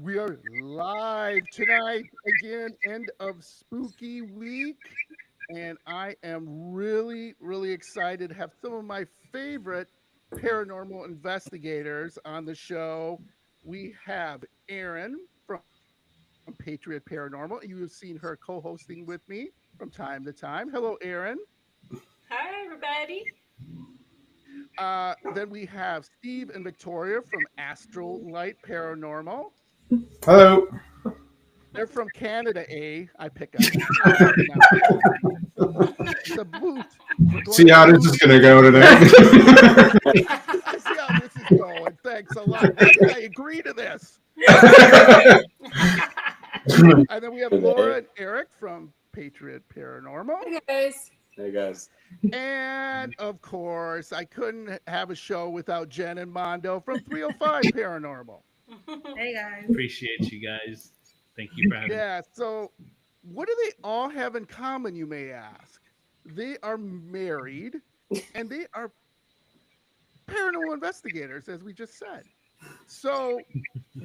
We are live tonight again, end of spooky week. And I am really excited to have some of my favorite paranormal investigators on the show. We have Erin from Patriot Paranormal. You have seen her co hosting with me from time to time. Hello, Erin. Hi, everybody. Then we have Steve and Victoria from Astral Light Paranormal. Hello. They're from Canada, eh? I pick up on it. It's a boot. We're going See to how this is going to go today. I see how this is going. Thanks a lot. Why did I agree to this? And then we have Laura and Eric from Patriot Paranormal. Hey, guys. Hey guys. And of course, I couldn't have a show without Jen and Mondo from 305 Paranormal. Hey, guys. Appreciate you guys. Thank you for having me. Yeah, so what do they all have in common, you may ask? They are married and they are paranormal investigators, as we just said. So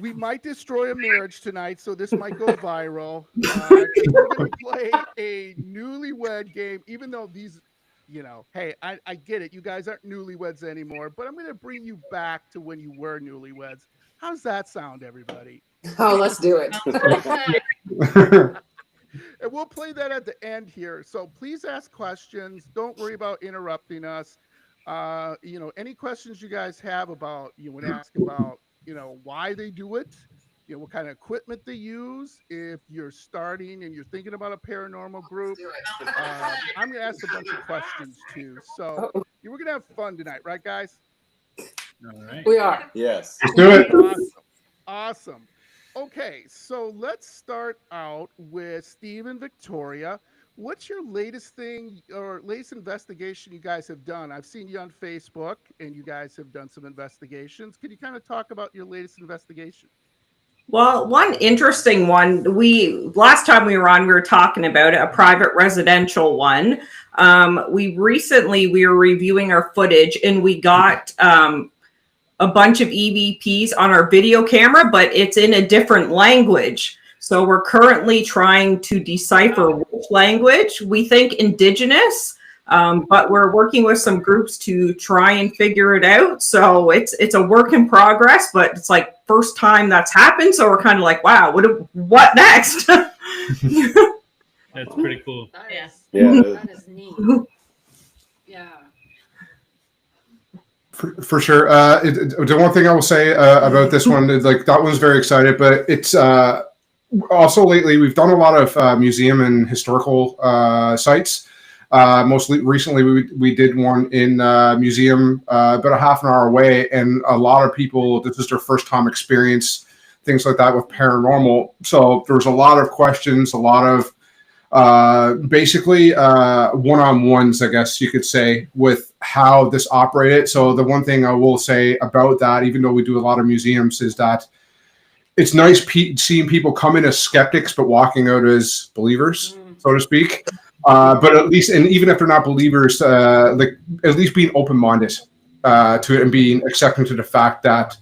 we might destroy a marriage tonight, so this might go viral. We're going to play a newlywed game, even though these, hey, I get it. You guys aren't newlyweds anymore, but I'm going to bring you back to when you were newlyweds. How's that sound, everybody? Oh, let's do it. And we'll play that at the end here. So please ask questions. Don't worry about interrupting us. Any questions you guys have about, you would ask about, why they do it, what kind of equipment they use. If you're starting and you're thinking about a paranormal group, I'm going to ask a bunch of questions too. So we're going to have fun tonight, right, guys? All right. We are. Yes. Let's do it. Awesome. Okay, so let's start out with Steve and Victoria. What's your latest thing or latest investigation you guys have done? I've seen you on Facebook and you guys have done some investigations. Can you kind of talk about your latest investigation? Well, one interesting one, last time we were on, we were talking about it, a private residential one. We were reviewing our footage and we got a bunch of EVPs on our video camera, but it's in a different language. So we're currently trying to decipher which language. We think indigenous, but we're working with some groups to try and figure it out. So it's a work in progress, but it's like first time that's happened. So we're kind of like, wow, what next? That's pretty cool. Yes. Yeah. That is neat. Yeah. For sure. The one thing I will say about this one is like that one's very excited, but it's also lately we've done a lot of museum and historical sites. Most recently, we did one in museum about a half an hour away, and a lot of people, this is their first time experience things like that with paranormal. So there's a lot of questions, a lot of basically one-on-ones, I guess you could say, with how this operated. So the one thing I will say about that, even though we do a lot of museums, is that it's nice seeing people come in as skeptics but walking out as believers, so to speak. But at least, and even if they're not believers, like at least being open-minded to it and being accepting to the fact that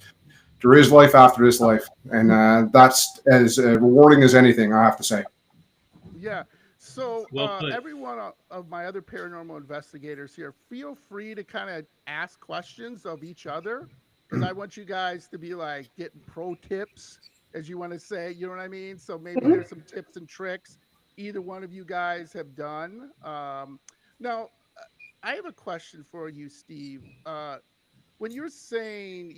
there is life after this life, and that's as rewarding as anything, I have to say. Yeah. So Well every one of my other paranormal investigators here, feel free to kind of ask questions of each other, because I want you guys to be like getting pro tips, as you want to say, you know what I mean? So maybe there's some tips and tricks either one of you guys have done. Now, I have a question for you, Steve. When you're saying,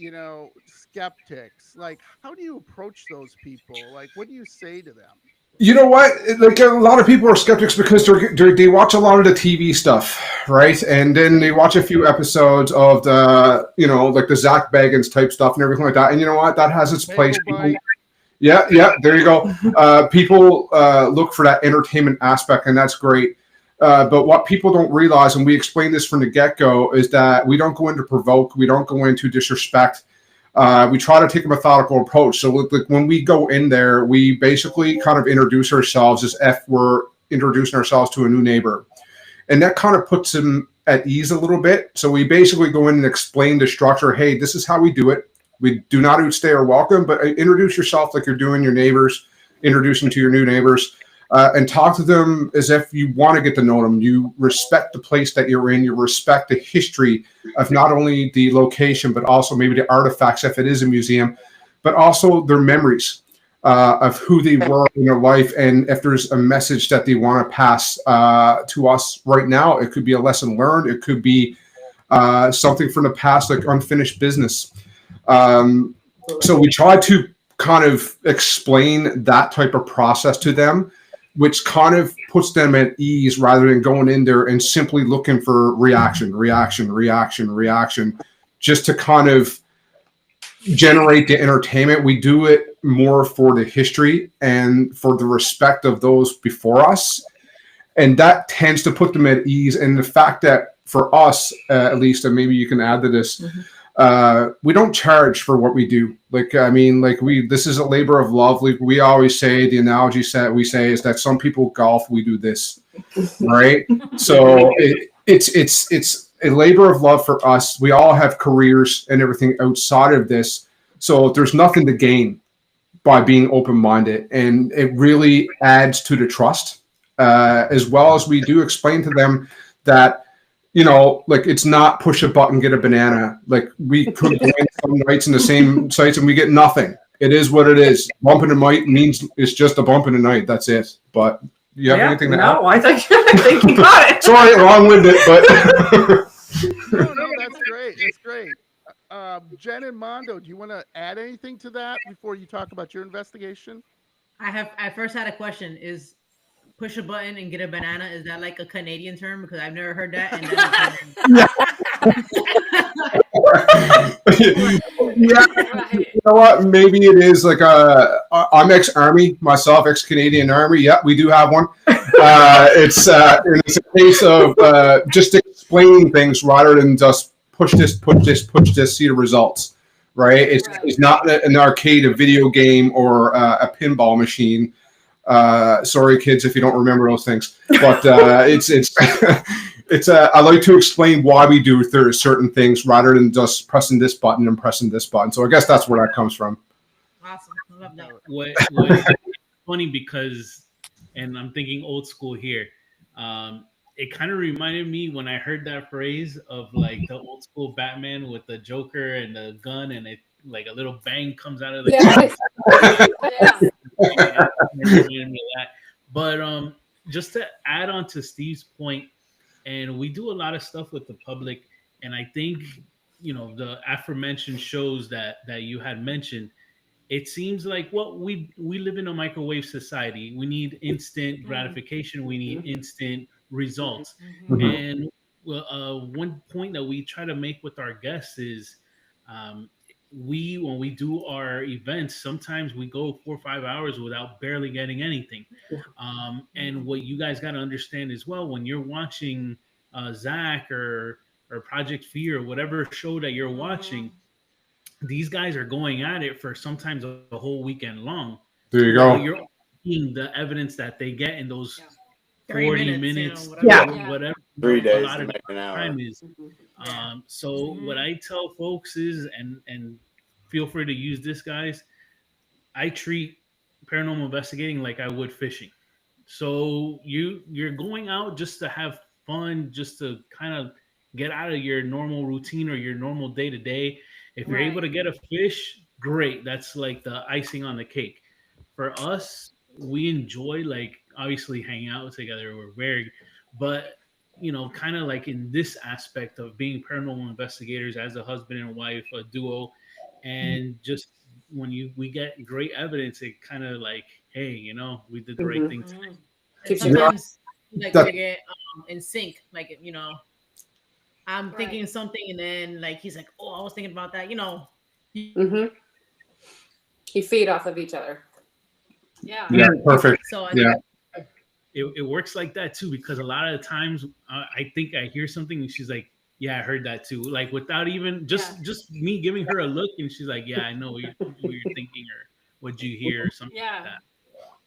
skeptics, like, how do you approach those people? Like, what do you say to them? You know what? Like a lot of people are skeptics because they watch a lot of the TV stuff, right? And then they watch a few episodes of the, like the Zach Bagans type stuff and everything like that. And you know what? That has its place. People, yeah, there you go. People look for that entertainment aspect, and that's great. But what people don't realize, and we explained this from the get-go, is that we don't go into provoke. We don't go into disrespect. We try to take a methodical approach. So when we go in there, we basically kind of introduce ourselves as if we're introducing ourselves to a new neighbor. And that kind of puts them at ease a little bit. So we basically go in and explain the structure. Hey, this is how we do it. We do not outstay our welcome, but introduce yourself like you're doing your neighbors, introducing to your new neighbors, and talk to them as if you want to get to know them. You respect the place that you're in. You respect the history of not only the location, but also maybe the artifacts, if it is a museum, but also their memories of who they were in their life. And if there's a message that they want to pass to us right now, it could be a lesson learned. It could be something from the past, like unfinished business. So we try to kind of explain that type of process to them, which kind of puts them at ease rather than going in there and simply looking for reaction, just to kind of generate the entertainment. We do it more for the history and for the respect of those before us. And that tends to put them at ease. And the fact that for us, at least, and maybe you can add to this, we don't charge for what we do. Like, I mean, like this is a labor of love. Like we always say, the analogy set we say is that some people golf, we do this, right? So it's a labor of love for us. We all have careers and everything outside of this. So there's nothing to gain by being open-minded. And it really adds to the trust, as well as we do explain to them that, you know, like it's not push a button, get a banana. Like we could go in some nights in the same sites and we get nothing. It is what it is. Bump in the night means it's just a bump in the night. That's it. But you have anything to add? No, I think you got it. Sorry, wrong with it, but No, that's great. It's great. Jen and Mondo, do you want to add anything to that before you talk about your investigation? I first had a question. Is push a button and get a banana, is that like a Canadian term? Because I've never heard that. You know what? Maybe it is like I'm ex-Army myself, ex-Canadian Army. Yeah, we do have one. It's a case of just explaining things rather than just push this, see the results. Right? It's not an arcade, a video game, or a pinball machine. Sorry, kids, if you don't remember those things. But it's I like to explain why we do certain things rather than just pressing this button and pressing this button. So I guess that's where that comes from. Awesome. I love that. What funny because, and I'm thinking old school here. It kind of reminded me when I heard that phrase of like the old school Batman with the Joker and the gun, and it like a little bang comes out of the But just to add on to Steve's point, and we do a lot of stuff with the public, and I think, you know, the aforementioned shows that you had mentioned, it seems like, well, we live in a microwave society. We need instant gratification. We need instant results. And one point that we try to make with our guests is when we do our events, sometimes we go 4 or 5 hours without barely getting anything. And what you guys got to understand as well, when you're watching Zach or Project Fear or whatever show that you're watching, these guys are going at it for sometimes a whole weekend long. There you go. You're seeing the evidence that they get in those 40 minutes, whatever 3 days, a lot of an hour. time is. So what I tell folks is, and feel free to use this, guys, I treat paranormal investigating like I would fishing. So you're going out just to have fun, just to kind of get out of your normal routine or your normal day-to-day. If you're able to get a fish, great. That's like the icing on the cake. For us, we enjoy, like, obviously hanging out together. But you know, kind of like in this aspect of being paranormal investigators as a husband and wife, a duo, and just when we get great evidence, it kind of like, hey, you know, we did the right thing today. And sometimes like we get in sync, like, you know, I'm thinking something and then like he's like, oh, I was thinking about that, you know. You feed off of each other. Yeah, perfect. So I Yeah. think It works like that too, because a lot of the times I think I hear something and she's like, yeah, I heard that too. Like without even just me giving her a look, and she's like, yeah, I know what you're thinking or what you hear or something like that.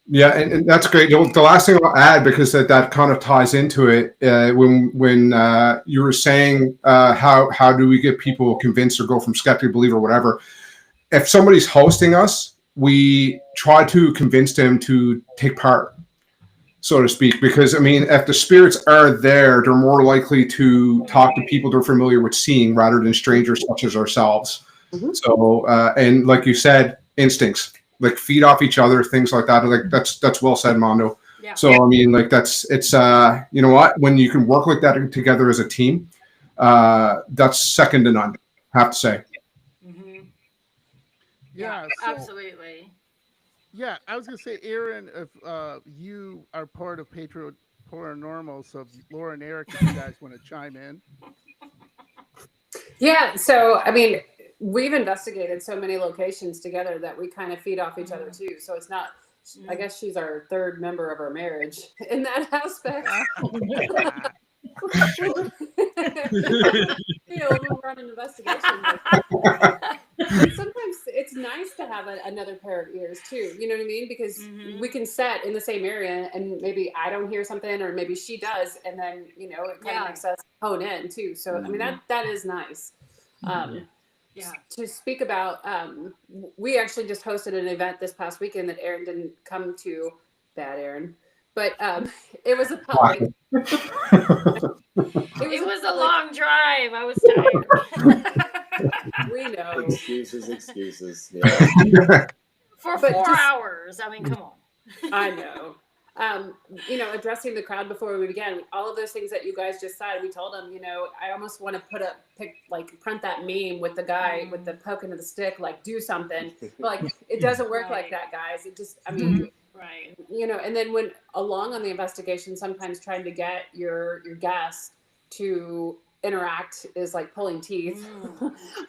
Yeah, and that's great. The last thing I'll add, because that kind of ties into it, when you were saying how do we get people convinced or go from skeptic to believer or whatever, if somebody's hosting us, we try to convince them to take part, so to speak, because I mean, if the spirits are there, they're more likely to talk to people they're familiar with seeing rather than strangers such as ourselves. Mhm. So, and like you said, instincts, like feed off each other, things like that. Like that's well said, Mondo. Yeah. So I mean, like it's you know what, when you can work like that together as a team, that's second to none, I have to say. Mhm. Yeah, so, Absolutely. yeah, I was gonna say, Aaron, if you are part of Patro Paranormal, so if Laura and Eric, if you guys want to chime in. Yeah, so I mean, we've investigated so many locations together that we kind of feed off each other too. So it's not. I guess she's our third member of our marriage in that aspect. You know, when we're on an investigation. Sometimes it's nice to have another pair of ears too. You know what I mean? Because we can set in the same area, and maybe I don't hear something, or maybe she does, and then it kind of makes us hone in too. So I mean that is nice. Yeah. To speak about, we actually just hosted an event this past weekend that Aaron didn't come to. Bad Aaron, but it was a public. It was a long drive. I was tired. We know. Excuses. Yeah. For But 4 just- hours. I mean, come on. I know. Addressing the crowd before we began, all of those things that you guys just said, we told them, I almost want to print that meme with the guy with the poking of the stick, like do something. But like, it doesn't work like that, guys. It just, I mean, Right. and then when along on the investigation, sometimes trying to get your guests to interact is like pulling teeth.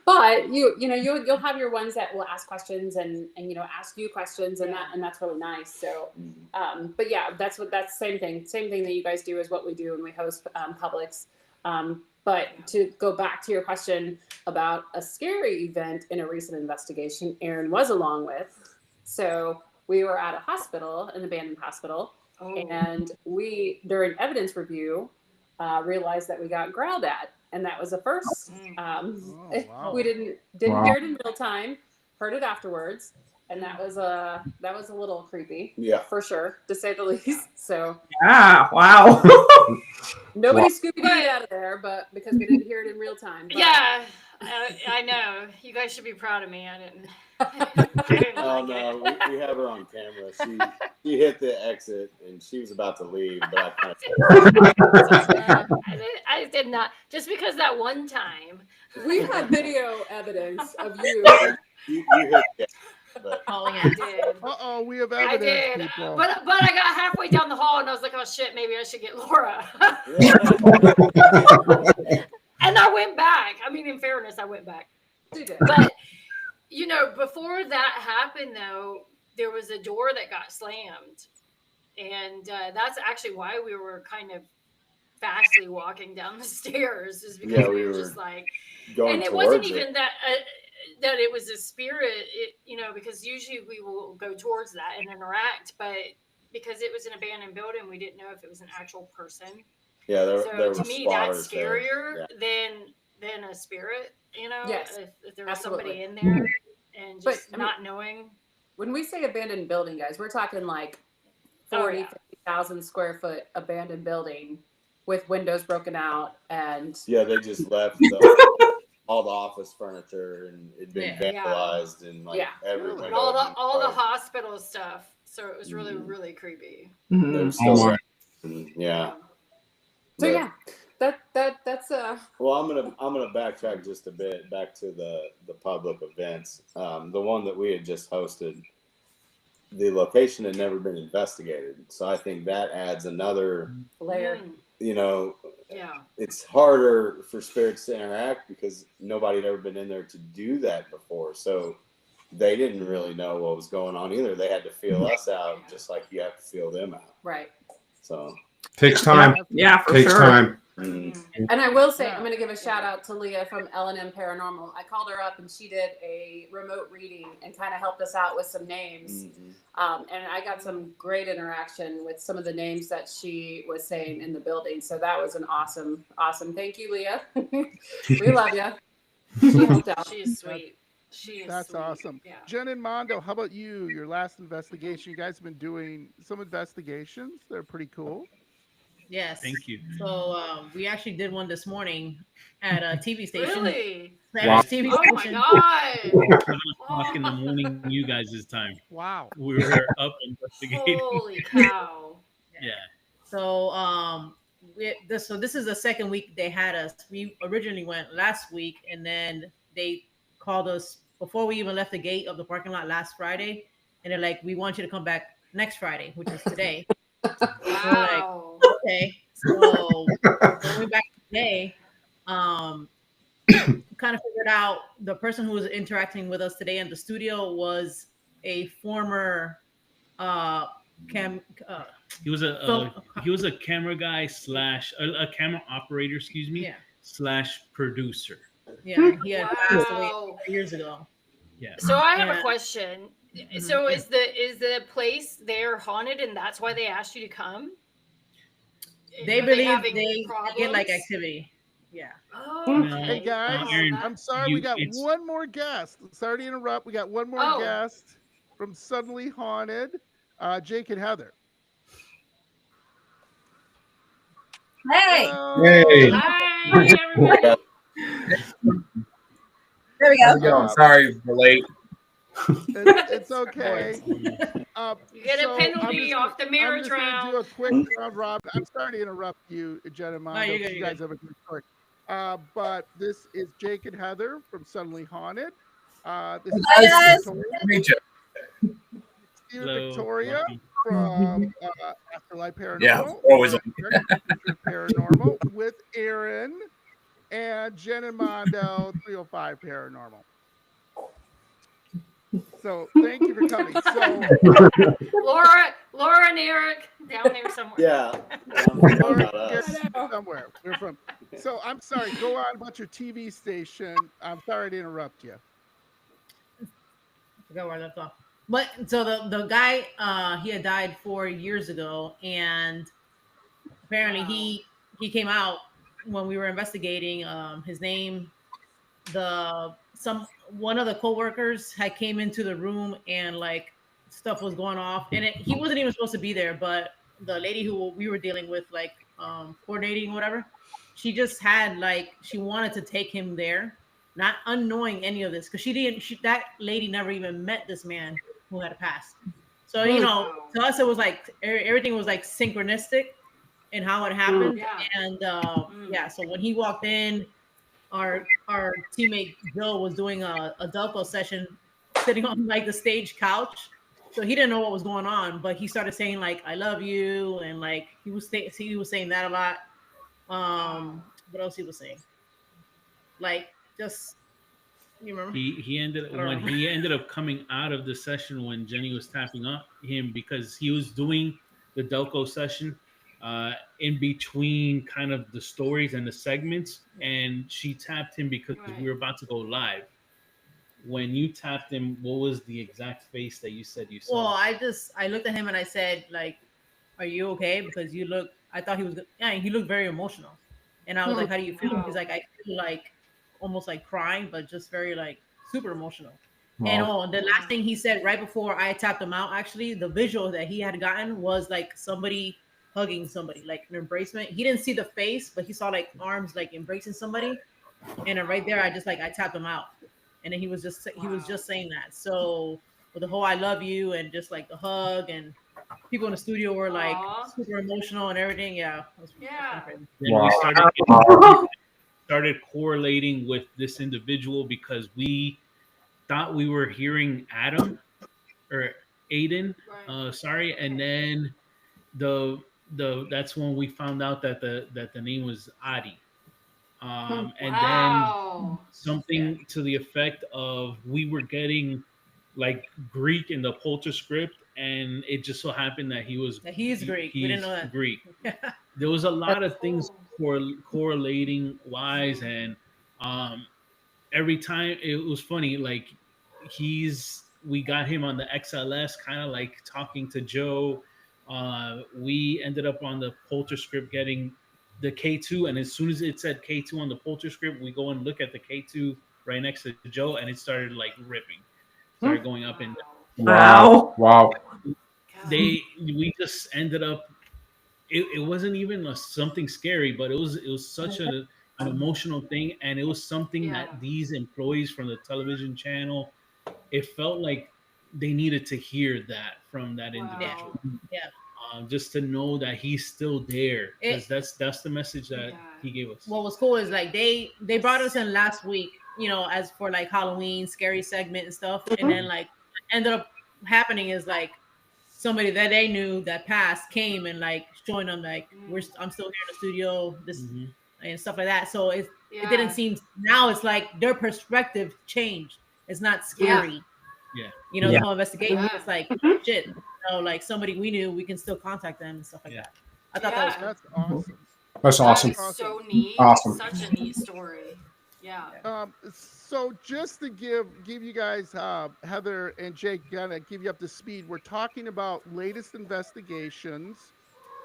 But you'll have your ones that will ask questions and ask you questions, and that's really nice. So but yeah, that's same thing that you guys do is what we do when we host publics. But to go back to your question about a scary event in a recent investigation, Aaron was along with. So we were at a hospital, an abandoned hospital, and we during evidence review realized that we got growled at, and that was a first. Wow. We didn't hear it in real time, heard it afterwards, and that was a little creepy, for sure, to say the least. So Yeah, wow. nobody Scooby-Dooed out of there, but because we didn't hear it in real time. But Yeah. I know. You guys should be proud of me. I didn't. Oh no, we have her on camera. She hit the exit and she was about to leave, but I kind of. I did not. Just because that one time. We have video evidence of you. You hit the exit, but Calling I it. did. We have I evidence, did. people. But I got halfway down the hall and I was like, oh shit, maybe I should get Laura. And I went back. I mean, in fairness, I went back. You did. But before that happened, though, there was a door that got slammed, and that's actually why we were kind of fastly walking down the stairs, is because we were just like, and it wasn't even that it was a spirit, because usually we will go towards that and interact, but because it was an abandoned building, we didn't know if it was an actual person. Yeah, there So were to me, that's there. scarier Yeah. than a spirit. Yes, if there was absolutely. somebody in there and But, just not knowing. When we say abandoned building, guys, we're talking like 40, 50,000 square foot abandoned building with windows broken out and Yeah, they just left all the office furniture and it'd been vandalized and every window. All the hospital stuff. So it was really, really creepy. They Mhm. were still there. Yeah. So But- yeah, that's Well, I'm gonna backtrack just a bit back to the public events. The one that we had just hosted, the location had never been investigated, so I think that adds another. layer. Yeah. It's harder for spirits to interact because nobody had ever been in there to do that before, so they didn't really know what was going on either. They had to feel us out, just like you have to feel them out. Right. So Takes time. Yeah, for Takes sure. time. And I will say, I'm going to give a shout out to Leah from L&M Paranormal. I called her up and she did a remote reading and kind of helped us out with some names. And I got some great interaction with some of the names that she was saying in the building. So that was an awesome. Thank you, Leah. We love you. She helped out. She's sweet. She is That's sweet. awesome. Yeah. Jen and Mondo, how about you? Your last investigation. You guys have been doing some investigations. They're pretty cool. Yes. Thank you. So we actually did one this morning at a TV station. Really? Spanish TV Oh my station. God. 7 o'clock in the morning, you guys' time. Wow. We were up investigating. Holy cow. Yeah. So this is the second week they had us. We originally went last week, and then they called us before we even left the gate of the parking lot last Friday, and they're like, "We want you to come back next Friday," which is today. We're like, Wow. okay. So going back today, kind of figured out the person who was interacting with us today in the studio was a former uh cam He was a camera guy slash a camera operator, excuse me, yeah, slash producer. yeah, he had passed away Wow. years ago. Yeah. So I have a Yeah. question. Mhm. So is the place there haunted, and that's why they asked you to come? They Are believe having they get like problems? activity. Yeah. Oh, No, okay. Hey guys, Aaron, I'm sorry, we got it's one more guest. Sorry to interrupt. We got one more Oh. guest from Suddenly Haunted, Jake and Heather. Hey, Hello. Hey. Hi, everybody. there we How's go. it going? Sorry for late. It's okay. You get a So penalty off the I'm marriage just gonna do a round. quick round robin. I'm sorry to interrupt you, Jen and Mondo. you're 'Cause good, you you're guys have a good story. But this is Jake and Heather from Suddenly Haunted. This is Hi, Steve guys. Victoria, Meet you. Steve hello. Victoria Welcome. from Afterlife Paranormal. Yeah, always or Direct Feature Paranormal with Aaron and Jen and Mondo 305 Paranormal. So thank you for coming. So Laura and Eric down there somewhere. Yeah. How Laura, about us? somewhere we're from. So I'm sorry. Go on about your TV station. I'm sorry to interrupt you. I forgot where I left off. But so the guy he had died 4 years ago, and apparently Wow. he came out when we were investigating. His name, one of the coworkers had came into the room, and like stuff was going off, and he wasn't even supposed to be there, but the lady who we were dealing with, like coordinating whatever, she just had like she wanted to take him there, not unknowing any of this, because that lady never even met this man who had passed. So Wow. to us it was like everything was like synchronistic in how it happened. Yeah. And yeah, so when he walked in, our teammate Bill was doing a Delco session, sitting on like the stage couch. So he didn't know what was going on, but he started saying like "I love you," and like he was saying that a lot. What else he was saying? Like just you remember? He ended I don't when know. he ended up coming out of the session when Jenny was tapping on him because he was doing the Delco session in between kind of the stories and the segments, and she tapped him because we were about to go live. When you tapped him, what was the exact face that you said you saw? Well, I looked at him and I said like, "Are you okay?" Because I thought he was. Yeah, he looked very emotional, and I was like, "How do you feel?" He's like, "I feel like almost like crying, but just very like super emotional." And the last thing he said right before I tapped him out, actually, the visual that he had gotten was like somebody hugging somebody, like an embracement. He didn't see the face, but he saw like arms like embracing somebody, and then right there, I tapped him out, and then he was just saying that. So with the whole "I love you" and just like the hug, and people in the studio were like Aw. super emotional and everything. Yeah, it was Yeah. crazy. Then we started correlating with this individual because we thought we were hearing Adam or Aiden, Right. sorry, and then the that's when we found out that the name was Adi. And then Wow. something to the effect of we were getting like Greek in the Polter script, and it just so happened that He's Greek. We didn't know that. Greek. There was a lot of things Cool. correlating wise, and every time it was funny. Like we got him on the XLS, kind of like talking to Joe. We ended up on the Polter script getting the K2, and as soon as it said K2 on the Polter script, we go and look at the K2 right next to Joe, and it started like ripping, started going up and Wow. Wow. we just ended up. It wasn't even something scary, but it was such an emotional thing, and it was something Yeah. that these employees from the television channel, it felt like they needed to hear that from that individual. Yeah. Just to know that he's still there, because It- that's the message that Yeah. he gave us. What was cool is like they brought us in last week, you know, as for like Halloween scary segment and stuff, and then like ended up happening is like somebody that they knew that passed came and like showing them like I'm still here in the studio, this and stuff like that. So it didn't seem, now it's like their perspective changed. It's not scary. Yeah. You know, Yeah. the whole investigation. Yeah. It's like shit. You know, like somebody we knew, we can still contact them and stuff like Yeah. that. I thought that was cool. That's awesome. That's awesome. That is so neat. Awesome. Such a neat story. Yeah. So just to give you guys Heather and Jake, gonna give you up to speed. We're talking about latest investigations,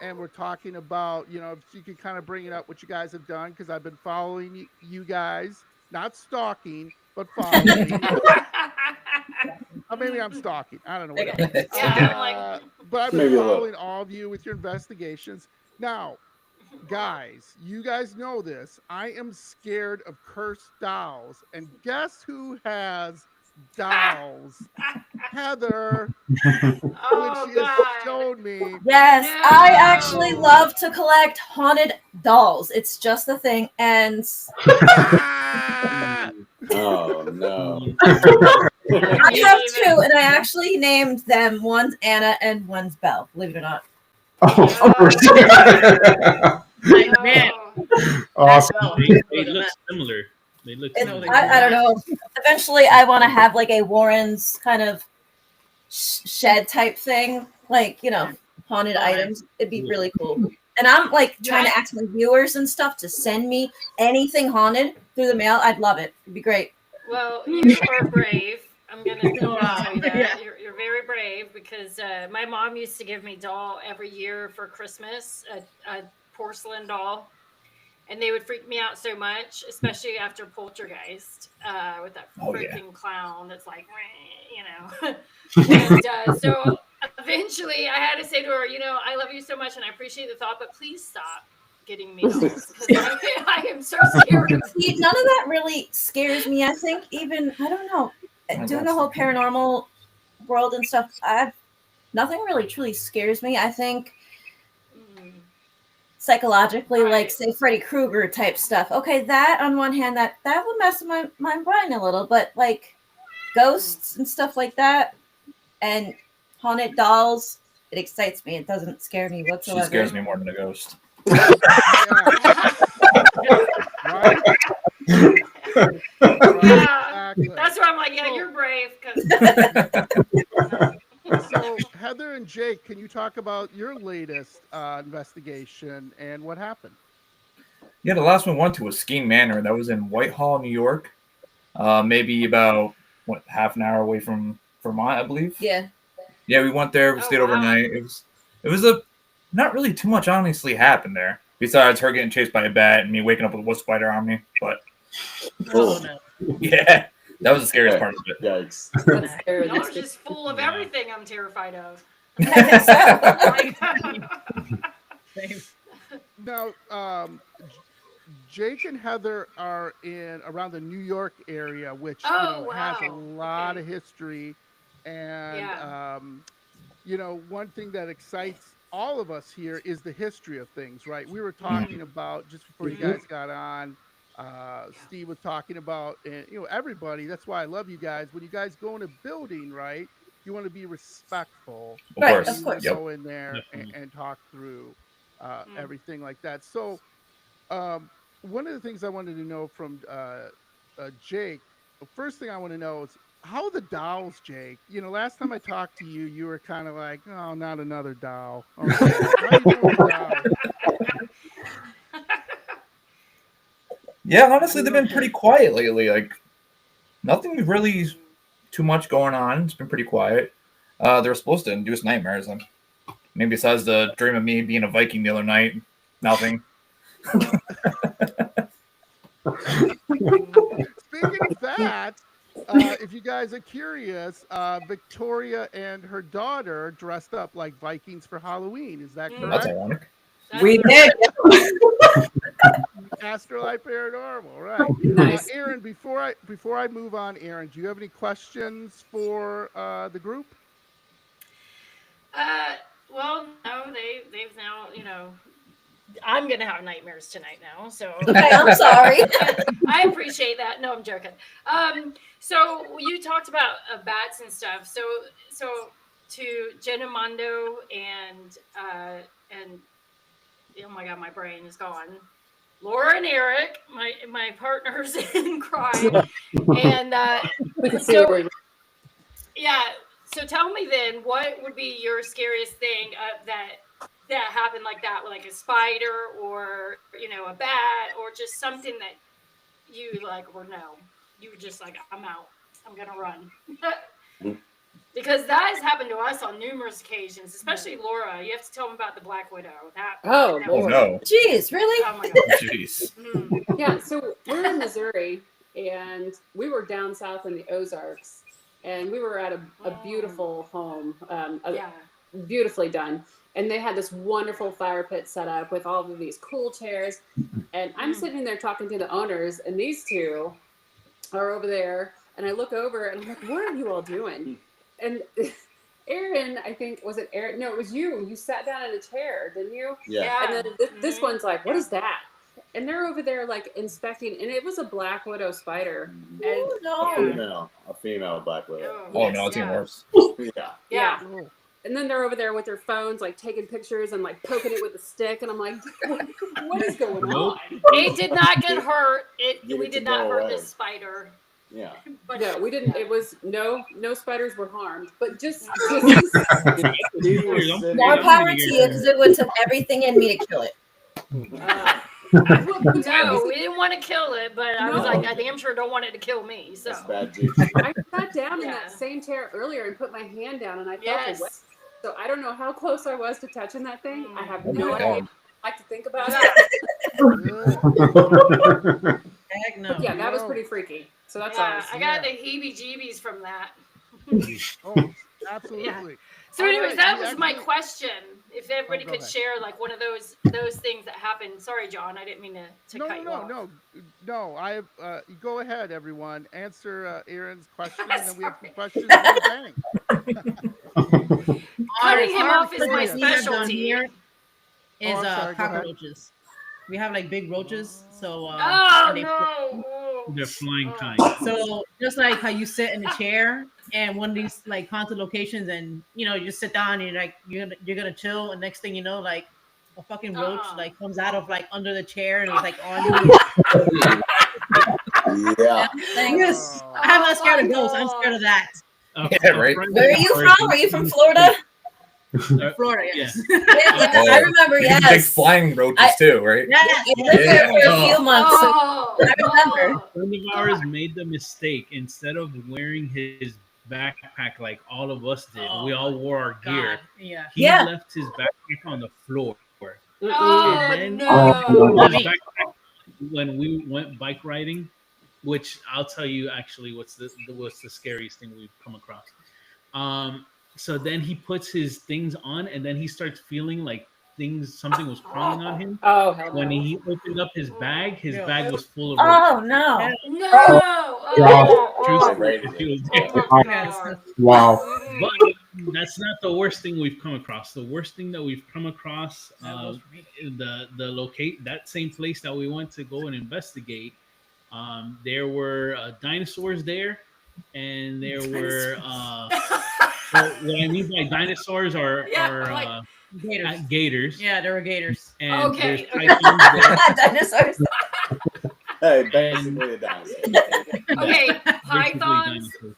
and we're talking about, you know, if you could kind of bring it up what you guys have done, because I've been following you guys, not stalking, but following. Or maybe I'm stalking. I don't know what it is. Yeah, I'm like- But I've been Maybe a little. following all of you with your investigations. Now, guys, you guys know this. I am scared of cursed dolls. And guess who has dolls? Heather, Oh, when she has God. shown me. Yes, No. I actually love to collect haunted dolls. It's just a thing. And Ah! Oh no. I have two, and I actually named them, one's Anna and one's Belle, believe it or not. Oh, of course. Like, man, Awesome. They look similar. They look It's, similar. I don't know. Eventually, I want to have like a Warren's kind of shed type thing, like, you know, haunted items. It'd be really cool. And I'm like trying to ask my viewers and stuff to send me anything haunted through the mail. I'd love it. It'd be great. Well, you are brave. I'm gonna tell you that. Yeah. You're very brave, because my mom used to give me doll every year for Christmas, a porcelain doll, and they would freak me out so much, especially after Poltergeist, with that freaking clown that's like, you know. And so eventually, I had to say to her, you know, I love you so much, and I appreciate the thought, but please stop getting me dolls, because I am so scared of See, none of that really scares me. I think even, I don't know, doing the whole paranormal world and stuff, nothing really truly scares me. I think psychologically, like say Freddy Krueger type stuff. Okay, that on one hand, that would mess with my brain a little, but like ghosts and stuff like that, and haunted dolls, it excites me. It doesn't scare me whatsoever. She scares me more than a ghost. Right? Yeah, Exactly. that's why I'm like, yeah, you're brave. 'Cause- So, Heather and Jake, can you talk about your latest investigation and what happened? Yeah, the last one we went to was Skeen Manor. That was in Whitehall, New York. Maybe about half an hour away from Vermont, I believe. Yeah. Yeah, we went there. We Oh, stayed wow. overnight. It was not really too much honestly happened there. Besides her getting chased by a bat and me waking up with a wood spider on me. But Oh, no. yeah, that was the scariest part of it. Yikes. That's scary. Y'all are just full of everything I'm terrified of. Same. Now, Jake and Heather are in around the New York area, which has a wow. lot Okay. of history, and Yeah. you know, one thing that excites all of us here is the history of things, right? We were talking about just before you guys got on. Steve was talking about, and you know, everybody. That's why I love you guys. When you guys go in a building, right, you want to be respectful. Of Right, course. of course. You Yep. go in there and talk through everything like that. So, one of the things I wanted to know from Jake, the first thing I want to know is how are the dolls, Jake? You know, last time I talked to you, you were kind of like, oh, not another doll. Okay. How you doing with dolls? Yeah, honestly, they've been pretty quiet lately. Like, nothing really too much going on. It's been pretty quiet. They were supposed to induce nightmares. And maybe besides the dream of me being a Viking the other night, nothing. speaking of that, if you guys are curious, Victoria and her daughter dressed up like Vikings for Halloween. Is that That's correct? ironic. We did. Astrolife Paranormal, right? Nice. Aaron, before I move on, Aaron, do you have any questions for the group? Well, no, they've now, I'm gonna have nightmares tonight now. So Okay, I'm sorry. I appreciate that. No, I'm joking. So you talked about bats and stuff. So to Jenna Mondo and oh my god, my brain is gone. Laura and Eric, my partners in crime, and We can see so where yeah. So tell me then, what would be your scariest thing that happened like that, like a spider or a bat or just something that you like, or no, you were just like, I'm out, I'm gonna run. Because that has happened to us on numerous occasions, especially Laura. You have to tell them about the Black Widow. Oh no. Jeez, really? Oh my god. Jeez. Yeah, so we're in Missouri, and we were down south in the Ozarks, and we were at a beautiful home, Yeah. beautifully done. And they had this wonderful fire pit set up with all of these cool chairs. And I'm sitting there talking to the owners, and these two are over there. And I look over, and I'm like, what are you all doing? And Aaron, I think, was it Aaron? No, it was you. You sat down in a chair, didn't you? Yeah. And then this one's like, what is that? And they're over there like inspecting, and it was a Black Widow spider. And A female Black Widow. Oh no, it's even worse. Yeah. And then they're over there with their phones, like taking pictures and like poking it with a stick. And I'm like, what is going on? It did not get hurt. Give We it did to not go hurt away. the spider. Yeah. But No, we didn't. It was no spiders were harmed, but just More power to you because it would took everything in me to kill it. no, we didn't want to kill it, but I was No. like, I damn sure don't want it to kill me. So That's bad juju. I sat down in that same chair earlier and put my hand down, and I felt Yes. the wet. So I don't know how close I was to touching that thing. I have Oh my no God. idea. I like to think about it. Heck no. But yeah, that was pretty freaky. So that's yeah, ours. I got the heebie-jeebies from that. Oh, absolutely. So, All anyways, right, that we was my actually- question. If everybody go could ahead. share like one of those things that happened. Sorry, John, I didn't mean to cut you off. No. I have. Go ahead, everyone. Answer Aaron's question, and then we have some questions for the bank. Cutting him off is my Victoria. We have done specialty. here is I'm sorry, go ahead. cockroaches. We have like big roaches, so Oh and they- no! They're flying kind. So just like how you sit in a chair and one of these like haunted locations, and you just sit down and you're like you're gonna chill, and next thing you know, like a fucking roach like comes out of like under the chair and it's like on you. Yeah. Yes, I'm not scared of ghosts. I'm scared of that. Yeah, right. Where are you from? Are you from Florida? Florida, yes. I remember, You can yes. take flying roaches too, right? Yeah, I lived there for a few months. So Oh, I remember. A friend of ours made the mistake, instead of wearing his backpack like all of us did, we all wore our gear. God, yeah. He Yeah. left his backpack on the floor. oh And then no! his backpack, when we went bike riding, which I'll tell you actually what's the scariest thing we've come across. So then he puts his things on, and then he starts feeling like something was crawling on him. Oh, hell When no. he opened up his bag was full of Oh no. No! True Oh, story. rated She was oh there. my God. Wow. But that's not the worst thing we've come across. The worst thing that we've come across, that same place that we went to go and investigate, there were dinosaurs there, and there were what I mean by dinosaurs are Gators. gators. Yeah, there were gators. And Okay, there's okay. pythons there. Dinosaurs. Hey, basically a dinosaur. Okay, Basically pythons. dinosaurs.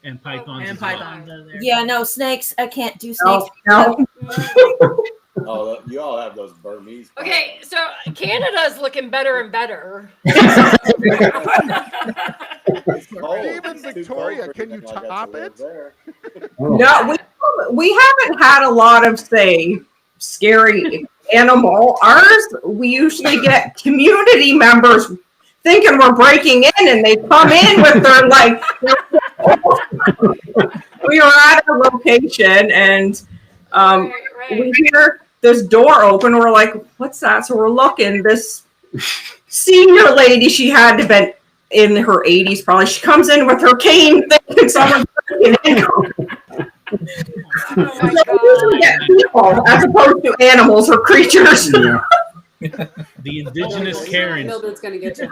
And pythons. And as well. pythons are there. Yeah, no snakes. I can't do snakes. No. Oh, you all have those Burmese. Okay, so Canada's looking better and better. It's cold. Even It's too Victoria, cold for can you anything like that top to live it? there. No, we haven't had a lot of scary animal. Ours, we usually get community members thinking we're breaking in, and they come in with their like. We were at a location, and we hear this door open. We're like, "What's that?" So we're looking. This senior lady, she had to been in her 80s probably. She comes in with her cane, thinking someone's breaking in. Oh my So we get people as opposed to animals or creatures. Yeah. The indigenous Karens. Mildred's gonna get you.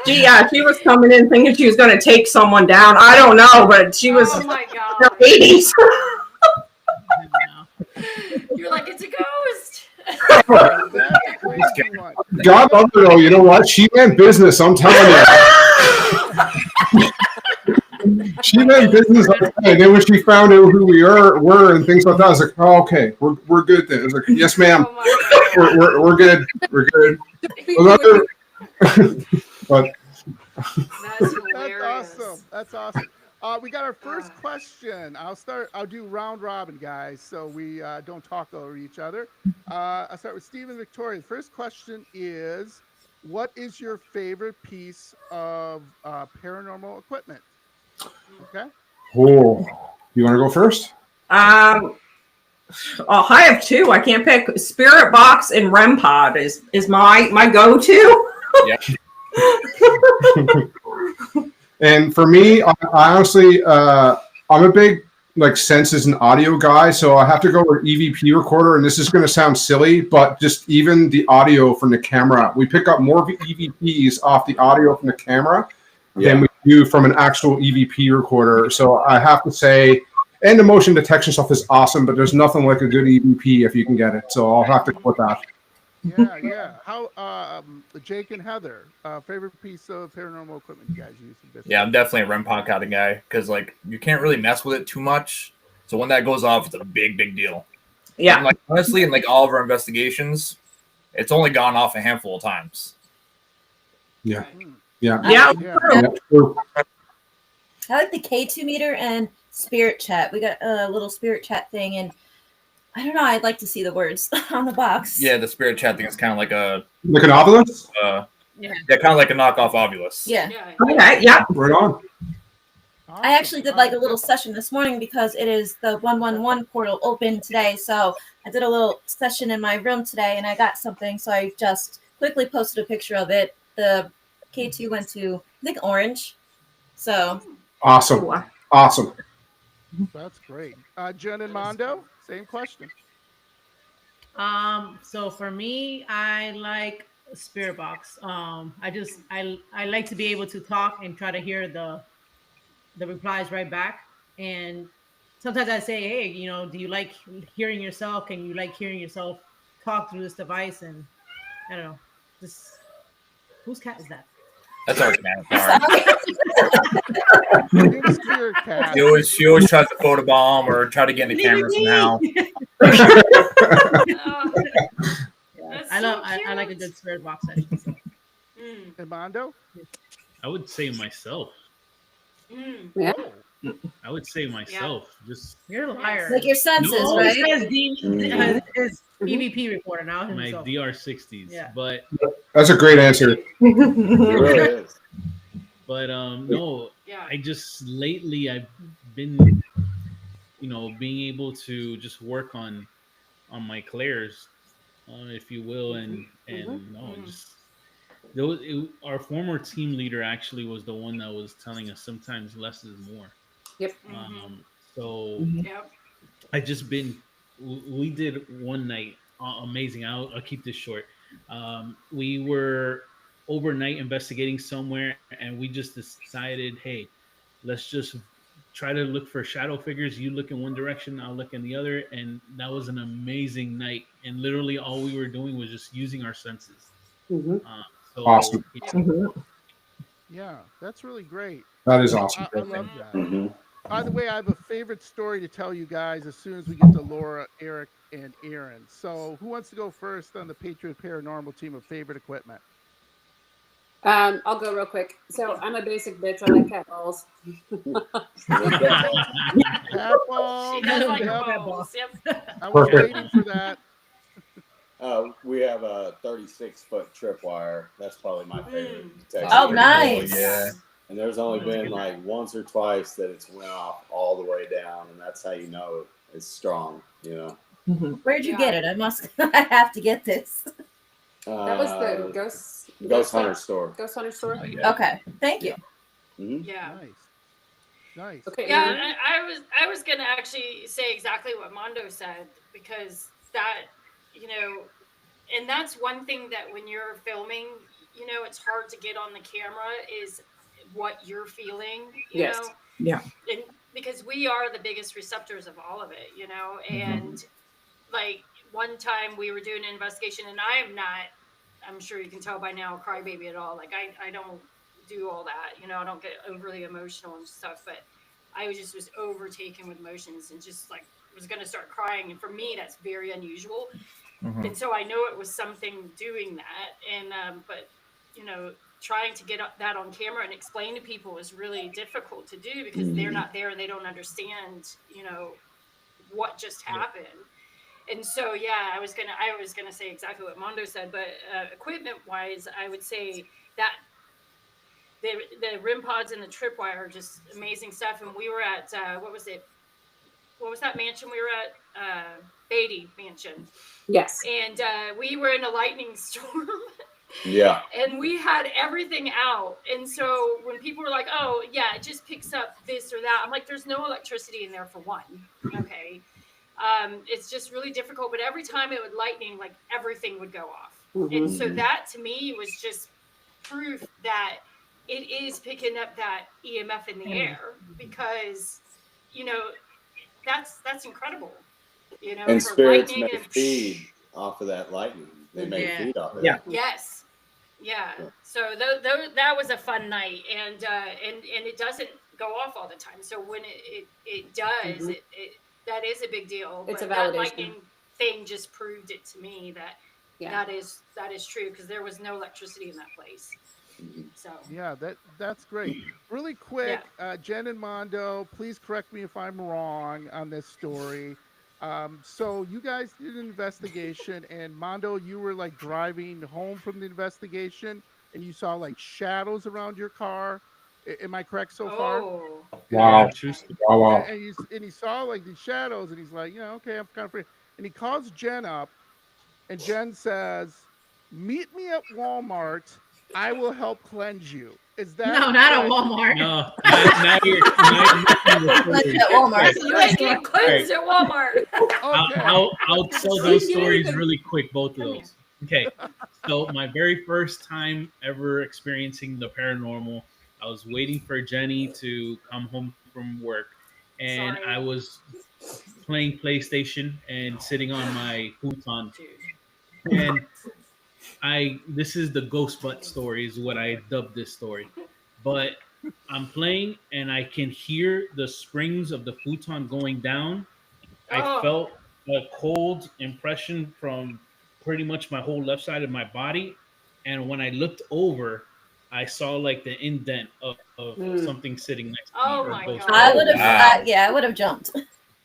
She was coming in thinking she was going to take someone down. I don't know, but she was Oh in my her god. 80s. You're like, it's a ghost. That's a crazy one. God love her though. You know what? She meant business. I'm telling you. She meant business. And then when she found out who we were and things like that, I was like, oh, okay, we're good then. I was like, yes, ma'am. Oh my god. We're good. We're good. But That's hilarious. That's awesome. We got our first question. I'll do round robin, guys, so we don't talk over each other. I'll start with Stephen Victoria. The first question is, what is your favorite piece of paranormal equipment? Okay. oh, you want to go first? I have two. I can't pick. Spirit Box and REM Pod is my go-to. Yeah. And for me, I honestly, I'm a big like senses and audio guy, so I have to go with EVP recorder. And this is going to sound silly, but just even the audio from the camera, we pick up more EVPs off the audio from the camera than we do from an actual EVP recorder. So I have to say, and the motion detection stuff is awesome, but there's nothing like a good EVP if you can get it. So I'll have to go with that. Yeah. How, Jake and Heather, favorite piece of paranormal equipment you guys use in business? Yeah, I'm definitely a REM pod kind of guy because like you can't really mess with it too much. So when that goes off, it's a big deal. Yeah. And like honestly, in like all of our investigations, it's only gone off a handful of times. Yeah. Mm. Yeah. Yeah. True. I like the K2 meter and Spirit Chat. We got a little Spirit Chat thing, and I don't know. I'd like to see the words on the box. Yeah, the spirit chat thing is kind of like a Like an Ovilus? yeah, kind of like a knockoff Ovilus. Yeah. Okay. Yeah. Right on. I actually did like a little session this morning because it is the 111 portal open today. So I did a little session in my room today, and I got something. So I just quickly posted a picture of it. The K2 went to, I think, orange. So Awesome. That's great. Jen and Mondo, same question. So for me, I like Spirit Box. I like to be able to talk and try to hear the replies right back. And sometimes I say, hey, do you like hearing yourself? Can you like hearing yourself talk through this device? And I don't know, whose cat is that? That's our cat. Spirit cat. She always tries to photobomb or try to get in the camera somehow. I like a good Spirit Box session. So. And Mondo? I would say myself. Yeah. I would say myself. Just You're a liar. like your senses, No, right? His EVP recorder now. my Himself. DR60s. Yeah. But That's a great answer. It really is. But no, Yeah. I just lately I've been, being able to just work on my clairs, if you will, and no, just our former team leader actually was the one that was telling us sometimes less is more. Yep. So Yep. I just been. We did one night amazing. I'll keep this short. We were overnight investigating somewhere, and we just decided, hey, let's just try to look for shadow figures. You look in one direction, I'll look in the other, and that was an amazing night. And literally, all we were doing was just using our senses. So, Awesome. Yeah, that's really great. That is awesome. I love that. Mm-hmm. By the way, I have a favorite story to tell you guys as soon as we get to Laura, Eric, and Aaron. So who wants to go first on the Patriot Paranormal team of favorite equipment? I'll go real quick. So I'm a basic bitch. I like cat balls. Cat ball. She does like Yep. balls. Yep. I was Perfect. waiting for that. We have a 36-foot tripwire. That's probably my favorite. Texture. Oh, Pretty nice. cool, yeah. And there's only That's been good. like once or twice that it's went off all the way down, and that's how you know it's strong. You know. Where'd you Yeah. get it? I have to get this. That was the Ghost Hunter store. Ghost Hunter store. Oh, yeah. Okay, thank you. Mhm. Yeah. Nice. Okay. Yeah, Aaron? I was gonna actually say exactly what Mondo said, because that, you know, and that's one thing that when you're filming, you know, it's hard to get on the camera is what you're feeling, you Yes. know, Yeah. and because we are the biggest receptors of all of it, you know, and like one time we were doing an investigation, and I'm sure you can tell by now, a crybaby at all. Like I don't do all that, you know, I don't get overly emotional and stuff, but I was overtaken with emotions and just like was going to start crying. And for me, that's very unusual. And so I know it was something doing that. And, but, you know, trying to get that on camera and explain to people is really difficult to do because they're not there and they don't understand, you know, what just happened. And so, yeah, I was gonna say exactly what Mondo said, but equipment wise, I would say that the rim pods and the tripwire are just amazing stuff. And we were at what was that mansion we were at? Beatty Mansion. Yes. And we were in a lightning storm. Yeah. And we had everything out. And so when people were like, oh, yeah, it just picks up this or that, I'm like, there's no electricity in there for one. Okay. It's just really difficult. But every time it would lightning, like everything would go off. And so that to me was just proof that it is picking up that EMF in the air, because, you know, that's incredible. You know, And for spirits lightning may feed off of that lightning. They may feed off of Yeah. it. Yes. Yeah. So that was a fun night, and it doesn't go off all the time. So when it does, it that is a big deal. It's But a that validation. lightning thing just proved it to me that Yeah. that is true, because there was no electricity in that place. So Yeah, that's great. Really quick, Jen and Mondo, please correct me if I'm wrong on this story. So you guys did an investigation, and Mondo, you were like driving home from the investigation, and you saw like shadows around your car. Am I correct so far? Oh. Wow. True story. Wow. Wow. And he saw like these shadows, and he's like, yeah, okay, I'm kind of free. And he calls Jen up, and Jen says, "Meet me at Walmart. I will help cleanse you." Is that No, not at correct? Walmart. No, now you're Let's at Walmart. You ain't getting cleansed at Walmart. Okay. I'll tell those stories really quick, both of Come here. those. Okay, so my very first time ever experiencing the paranormal, I was waiting for Jenny to come home from work, and Sorry. I was playing PlayStation and sitting on my futon, and this is the ghost butt story, is what I dubbed this story. But I'm playing and I can hear the springs of the futon going down. I Oh. felt a cold impression from pretty much my whole left side of my body. And when I looked over, I saw like the indent of something sitting next to me. Oh or my ghost God. I would have, Wow. yeah, I would have jumped.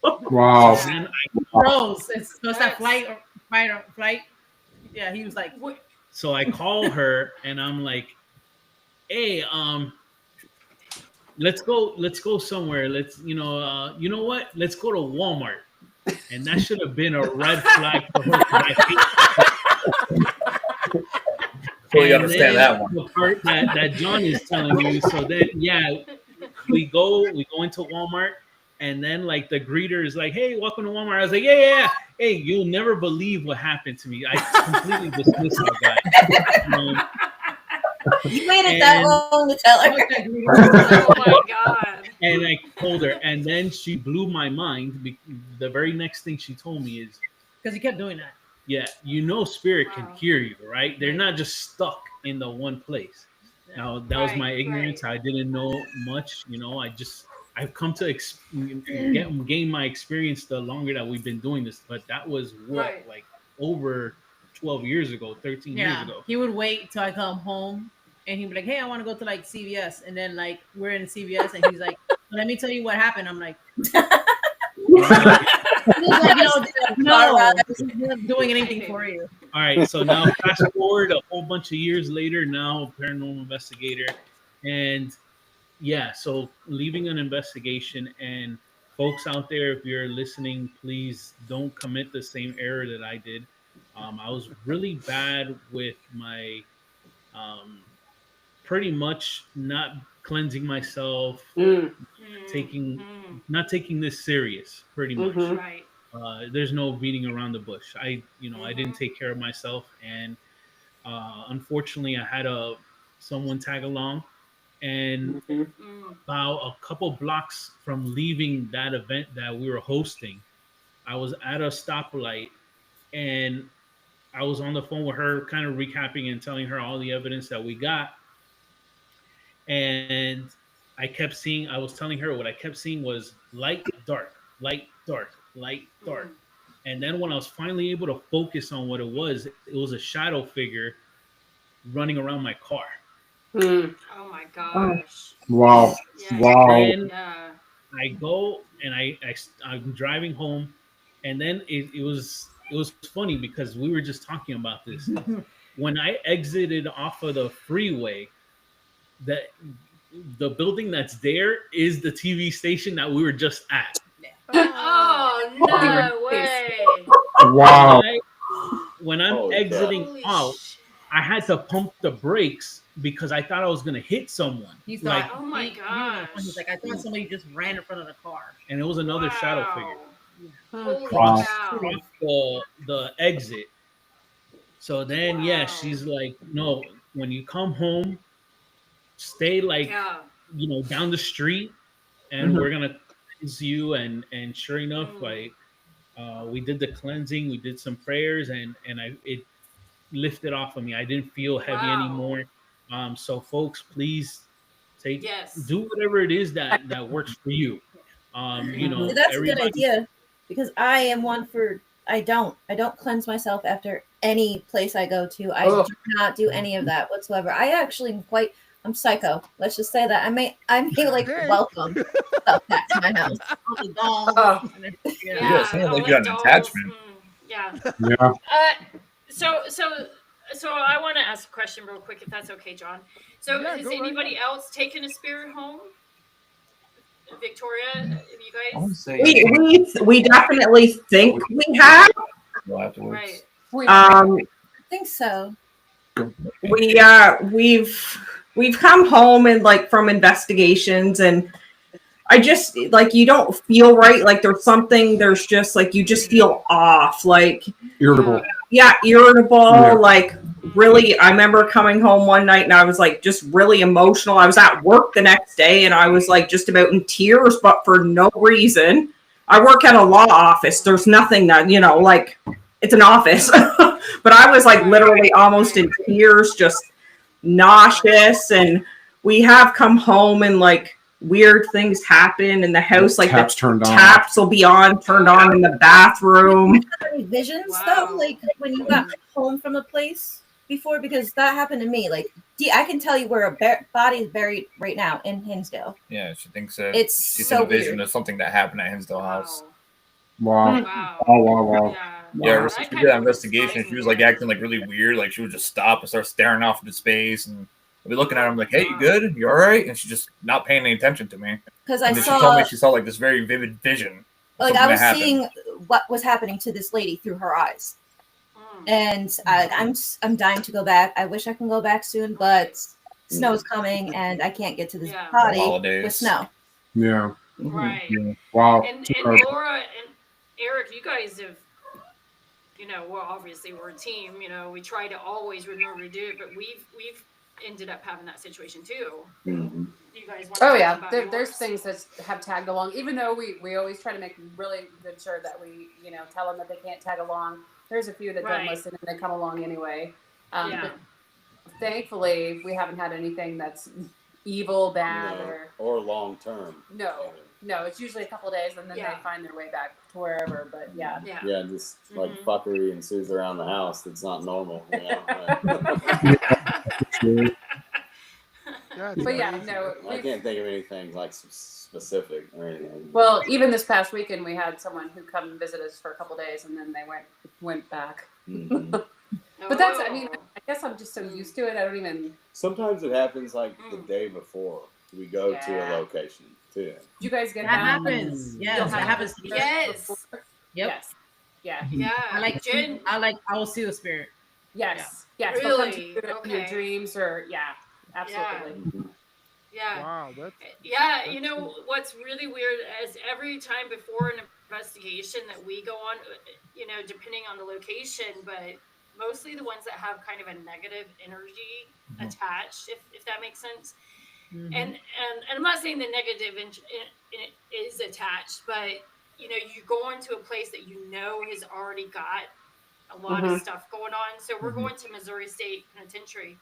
Wow. So then Gross. It's that That's- flight. Yeah, he was like, So I call her and I'm like, "Hey, let's go somewhere. Let's, you know what? Let's go to Walmart." And that should have been a red flag for her. 'Cause Fully and understand then that one. The part that John is telling you. So then, yeah, we go into Walmart, and then like the greeter is like, "Hey, welcome to Walmart." I was like, "Yeah. Hey, you'll never believe what happened to me." I completely dismissed that guy. You waited that long to tell her. Oh my God. And I told her, and then she blew my mind. The very next thing she told me is, because he kept doing that. "Yeah, spirit can Wow. hear you, right? They're not just stuck in the one place." Now that was my Right, ignorance. I didn't know much. I've come to gain my experience the longer that we've been doing this. But that was Right. like over 12 years ago, 13 years Yeah, ago. he would wait till I come home, and he'd be like, "Hey, I want to go to like CVS," and then like we're in CVS, and he's like, "Let me tell you what happened." I'm like, No, this is not doing anything for you. All right, so now fast forward a whole bunch of years later, now paranormal investigator, and yeah, so leaving an investigation, and folks out there, if you're listening, please don't commit the same error that I did. I was really bad with my um, pretty much not cleansing myself, taking not taking this serious, pretty much. Mhm. There's no beating around the bush. I didn't take care of myself, and unfortunately, I had someone tag along, and Mhm. about a couple blocks from leaving that event that we were hosting, I was at a stoplight, and I was on the phone with her, kind of recapping and telling her all the evidence that we got, and I was telling her what I kept seeing was light, dark, light, dark, light, dark. And then when I was finally able to focus on what it was a shadow figure running around my car. Mm. Oh my gosh. Wow. Yeah. Wow. And Yeah. I go and I'm driving home, and then it was funny because we were just talking about this. When I exited off of the freeway, that the building that's there is the TV station that we were just at. Oh no way. Wow. When I'm Holy exiting Holy out, shit. I had to pump the brakes because I thought I was gonna hit someone. He Like, thought, Oh my he was gosh. like, I thought somebody just ran in front of the car. and it was another shadow figure Holy Wow. cow. crossed the exit. So then, yeah, she's like, no, when you come home, stay like Yeah. down the street, and we're gonna cleanse you. And sure enough, like we did the cleansing, we did some prayers, and it lifted off of me. I didn't feel heavy Wow. anymore. So folks, please Yes. do whatever it is that works for you. See, that's a good idea because I am one for I don't cleanse myself after any place I go to. I do not do any of that whatsoever. I actually am I'm psycho. Let's just say that I'm like Dang. welcome stuff back to my house. All the dolls. Oh. And then, Yeah, it sounded all like the you had an dolls. attachment. Yeah. Yeah. So I want to ask a question real quick, if that's okay, John. So Yeah, has go right anybody else taken a spirit home? Victoria, have you I guys? would say We definitely think we have. afterwards. Right. I think so. We've come home and like from investigations, and I just like you don't feel right. Like there's just like you just feel off. Like Irritable. yeah, irritable. Yeah. Like really, I remember coming home one night and I was like just really emotional. I was at work the next day and I was like just about in tears, but for no reason. I work at a law office. There's nothing that like it's an office, but I was like literally almost in tears, just nauseous. And we have come home and like weird things happen in the house, like taps the turned on. taps will be turned on in the bathroom. Any visions Wow. though, like when you got home from a place before, because that happened to me. Like I can tell you where a body is buried right now in Hinsdale. Yeah, she thinks that It's she's so in a vision weird. of something that happened at Hinsdale House. Wow. Wow. Oh, wow. Yeah. Yeah, That she kind did that of investigation. surprised She was me. like acting like really weird. Like she would just stop and start staring off into space, and I'd be looking at her. I'm like, "Hey, you good? You all right?" And she's just not paying any attention to me. Because And I then she told me saw, she saw like this very vivid vision. of like something I that was happened. seeing what was happening to this lady through her eyes, and I'm dying to go back. I wish I can go back soon, but snow's coming and I can't get to this Yeah. body Holidays. with snow. Yeah. Right. Yeah. Wow. And Laura and Eric, you guys have, well, obviously we're a team. We try to always remember to do it, but we've ended up having that situation too. Mhm. You guys want to Oh talk yeah, about there's yours? things that have tagged along. Even though we always try to make really good sure that we tell them that they can't tag along. There's a few that don't Right. listen and they come along anyway. Yeah. But thankfully, we haven't had anything that's evil, bad, or long term. no. It's usually a couple days and then Yeah. they find their way back to wherever. But yeah, Yeah. Yeah, just like Mhm. fuckery ensues around the house. That's not normal. That's But yeah, crazy. no. I can't think of anything like specific or anything. Well, even this past weekend, we had someone who come and visit us for a couple days, and then they went back. Mhm. But that's, I mean, Oh. I guess I'm just so used to it. I don't even. Sometimes it happens like the day before we go to a Yeah. location too. Did you guys get That that? happens. You'll Yes, that have happens. this Yes. before? Yep. Yes. Yeah. Yeah. Jen. I will see the spirit. Yes. Yes. They'll come to Really? you in your Okay. dreams, or yeah, absolutely. Yeah. Wow, that's Yeah, that's you know what's really weird is every time before an investigation that we go on, you know, depending on the location, but mostly the ones that have kind of a negative energy attached, if that makes sense. Mhm. And I'm not saying the negative is attached, but you know, you go into a place that you know has already got a lot of stuff going on. So we're going to Missouri State Penitentiary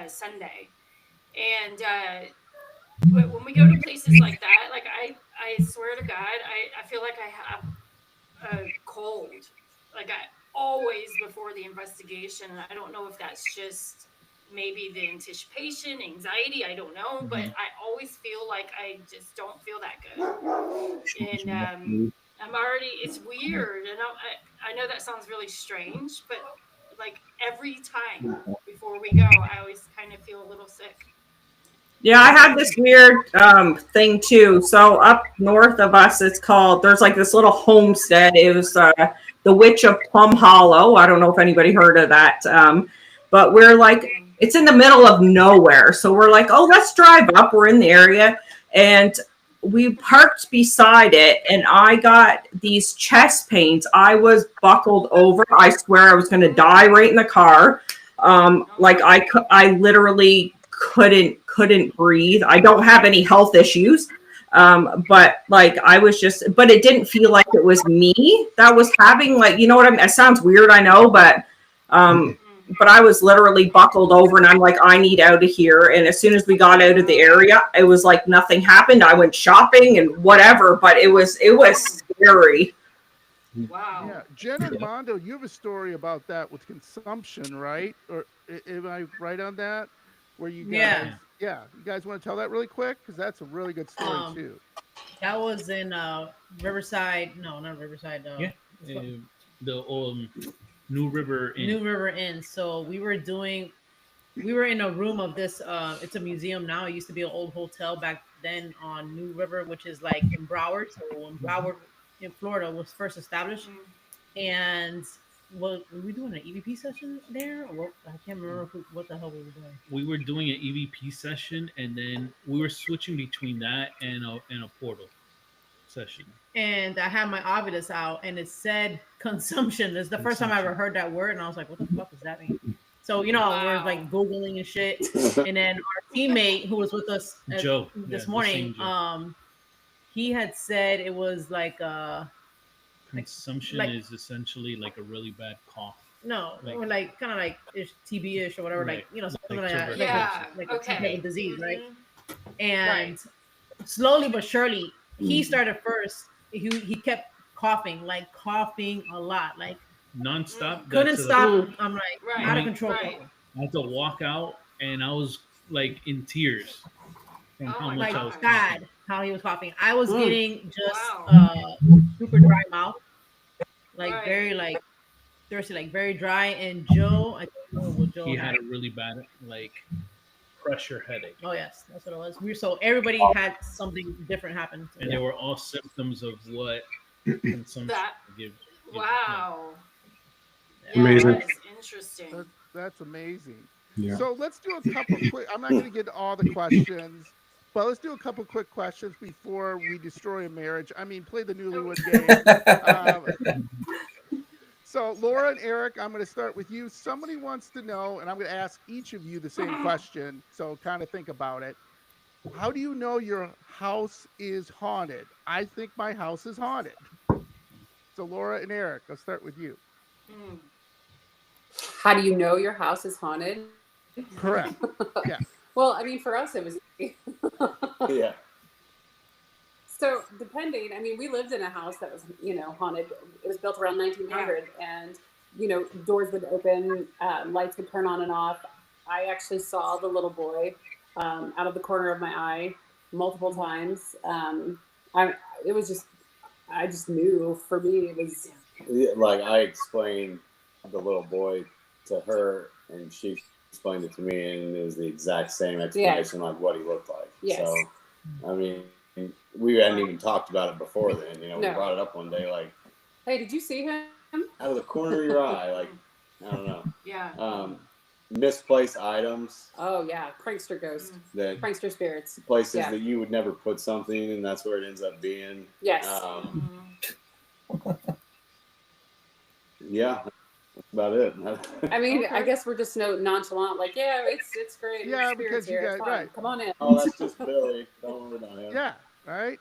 Sunday, and but when we go to places like that, like I swear to God, I feel like I have a cold. Like I always before the investigation, and I don't know if that's just maybe the anticipation, anxiety, I don't know, but I always feel like I just don't feel that good. And I'm already, it's weird. And I know that sounds really strange, but like every time before we go, I always kind of feel a little sick. Yeah, I had this weird thing too. So up north of us, it's called. There's like this little homestead. It was the Witch of Plum Hollow. I don't know if anybody heard of that, but we're like, it's in the middle of nowhere. So we're like, oh, let's drive up. We're in the area, and we parked beside it, and I got these chest pains. I was buckled over. I swear I was going to die right in the car. Like I literally couldn't breathe. I don't have any health issues. But like I was just, but it didn't feel like it was me that was having, like, you know what I mean? It sounds weird, I know, but I was literally buckled over, and I'm like, I need out of here. And as soon as we got out of the area, it was like nothing happened. I went shopping and whatever, but it was scary. Wow. Yeah, Jen Armando, you have a story about that with consumption, right? Or am I right on that? Where you guys, you guys want to tell that really quick, because that's a really good story too. That was in Riverside. No, not Riverside. The New River Inn. New River Inn. So we were in a room of this. It's a museum now. It used to be an old hotel back then on New River, which is like in Broward. So when Broward in Florida was first established, and were we doing an EVP session there? Or what? I can't remember what the hell we were doing. We were doing an EVP session, and then we were switching between that and a portal session. And I had my Ovidus out, and it said consumption. It's the first time I ever heard that word, and I was like, "What the fuck does that mean?" So we're like Googling and shit. And then our teammate who was with us Joe this morning, he had said it was like consumption is essentially like a really bad cough. No, or like kind of like TB-ish or whatever, right. Like something like that. Yeah, like a type of disease, right? And slowly but surely, he started first. He kept coughing a lot, like nonstop. Couldn't stop. I'm like out of control. I had to walk out, and I was like in tears from how much I was bad how he was coughing. I was getting just super dry mouth, like very like thirsty, like very dry. And Joe, I don't know what Joe he had a really bad like pressure headache. Oh yes, that's what it was. So everybody had something different happen, and they were all symptoms of what consumption gives. Wow. Amazing. That's interesting. That's amazing. Yeah. So let's do a couple quick. I'm not going to get to all the questions, but let's do a couple quick questions before we destroy a marriage. I mean, play the newlywed game. So Laura and Eric, I'm going to start with you. Somebody wants to know, and I'm going to ask each of you the same question. So kind of think about it. How do you know your house is haunted? I think my house is haunted. So Laura and Eric, I'll start with you. How do you know your house is haunted? Correct. Yeah. Well, I mean, for us, it was. Yeah. So depending, I mean, we lived in a house that was, haunted. It was built around 1900, and doors would open, lights would turn on and off. I actually saw the little boy out of the corner of my eye multiple times. It was just, I just knew for me it was. Like I explained the little boy to her, and she explained it to me, and it was the exact same explanation, like what he looked like. Yes. So, I mean, we hadn't even talked about it before then. You know, we brought it up one day, like, hey, did you see him? Out of the corner of your eye, like, I don't know. Yeah. Misplaced items. Oh yeah, prankster ghost. That prankster spirits. Places that you would never put something, and that's where it ends up being. Yes. Yeah, that's about it. I mean, I guess we're just nonchalant, like, yeah, it's great. Yeah, because you got right. Come on in. Oh, that's just Billy. Don't worry about him. Yeah, right.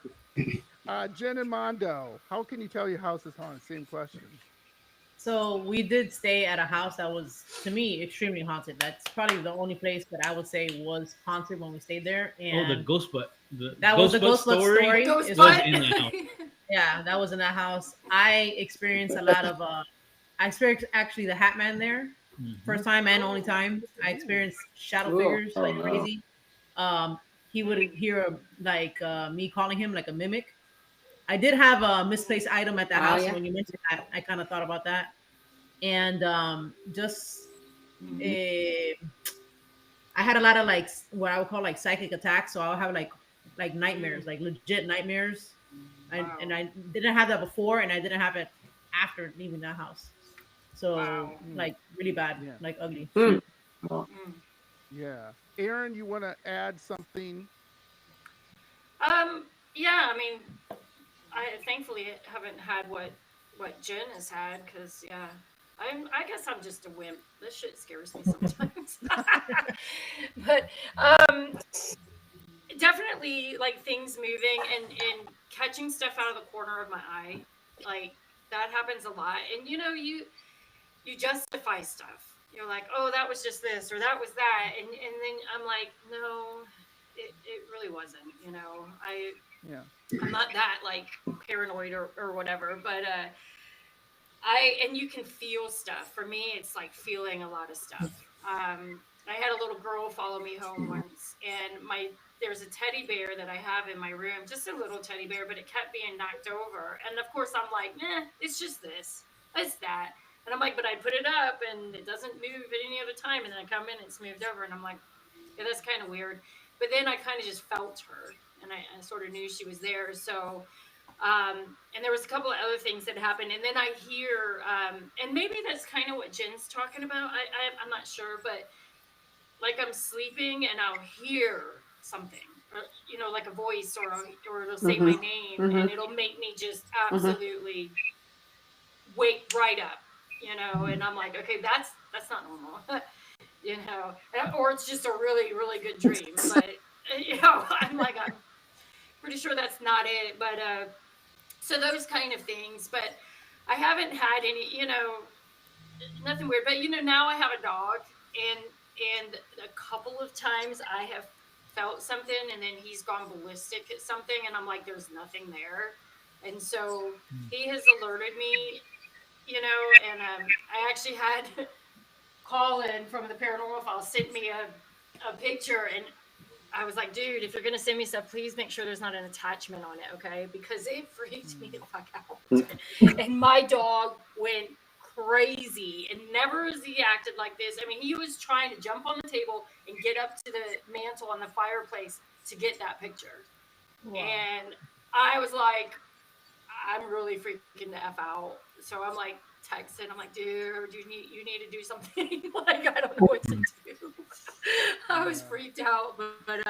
Jen and Mondo, how can you tell your house is haunted? Same question. So we did stay at a house that was, to me, extremely haunted. That's probably the only place that I would say was haunted when we stayed there. And the ghost butt. That was the ghost butt story. Ghost was butt. in the house. Yeah, that was in that house. I experienced a lot of. I experienced actually the Hat Man there, first time and only time. I experienced shadow figures like crazy. He would hear like me calling him like a mimic. I did have a misplaced item at the house. And when you mentioned that, I kind of thought about that. And I had a lot of like what I would call like psychic attacks. So I'll have like nightmares, like legit nightmares. And I didn't have that before, and I didn't have it after leaving that house. So like really bad, like ugly. Yeah. Aaron, you want to add something? Yeah, I mean, I thankfully haven't had what Jen has had, because I guess I'm just a wimp. This shit scares me sometimes. But definitely like things moving and catching stuff out of the corner of my eye, like that happens a lot. And you justify stuff. You're like, oh, that was just this or that was that, and then I'm like, no, it really wasn't. I'm not that like paranoid or whatever, but and you can feel stuff. For me, it's like feeling a lot of stuff. I had a little girl follow me home once, and there's a teddy bear that I have in my room, just a little teddy bear, but it kept being knocked over. And of course I'm like, nah, it's just this, it's that. And I'm like, but I put it up and it doesn't move at any other time. And then I come in, it's moved over, and I'm like, yeah, that's kind of weird. But then I kind of just felt her, and I sort of knew she was there. So, and there was a couple of other things that happened. And then I hear, and maybe that's kind of what Jen's talking about. I'm not sure, but like I'm sleeping and I'll hear something, or, like a voice, or it'll say my name, and it'll make me just absolutely wake right up, and I'm like, okay, that's not normal, or it's just a really, really good dream. But, I'm like, I'm pretty sure that's not it. But, so those kind of things, but I haven't had any, nothing weird. But, now I have a dog, and a couple of times I have felt something, and then he's gone ballistic at something, and I'm like, there's nothing there. And so he has alerted me, and I actually had Colin from the Paranormal Files sent me a picture, and I was like, dude, if you're going to send me stuff, please make sure there's not an attachment on it, okay? Because it freaked me the fuck out. And my dog went crazy, and never has he acted like this. I mean, he was trying to jump on the table and get up to the mantle on the fireplace to get that picture. Wow. And I was like, I'm really freaking the F out. So I'm like texting, I'm like, dude, you need to do something. Like, I don't know what to do. I was freaked out, but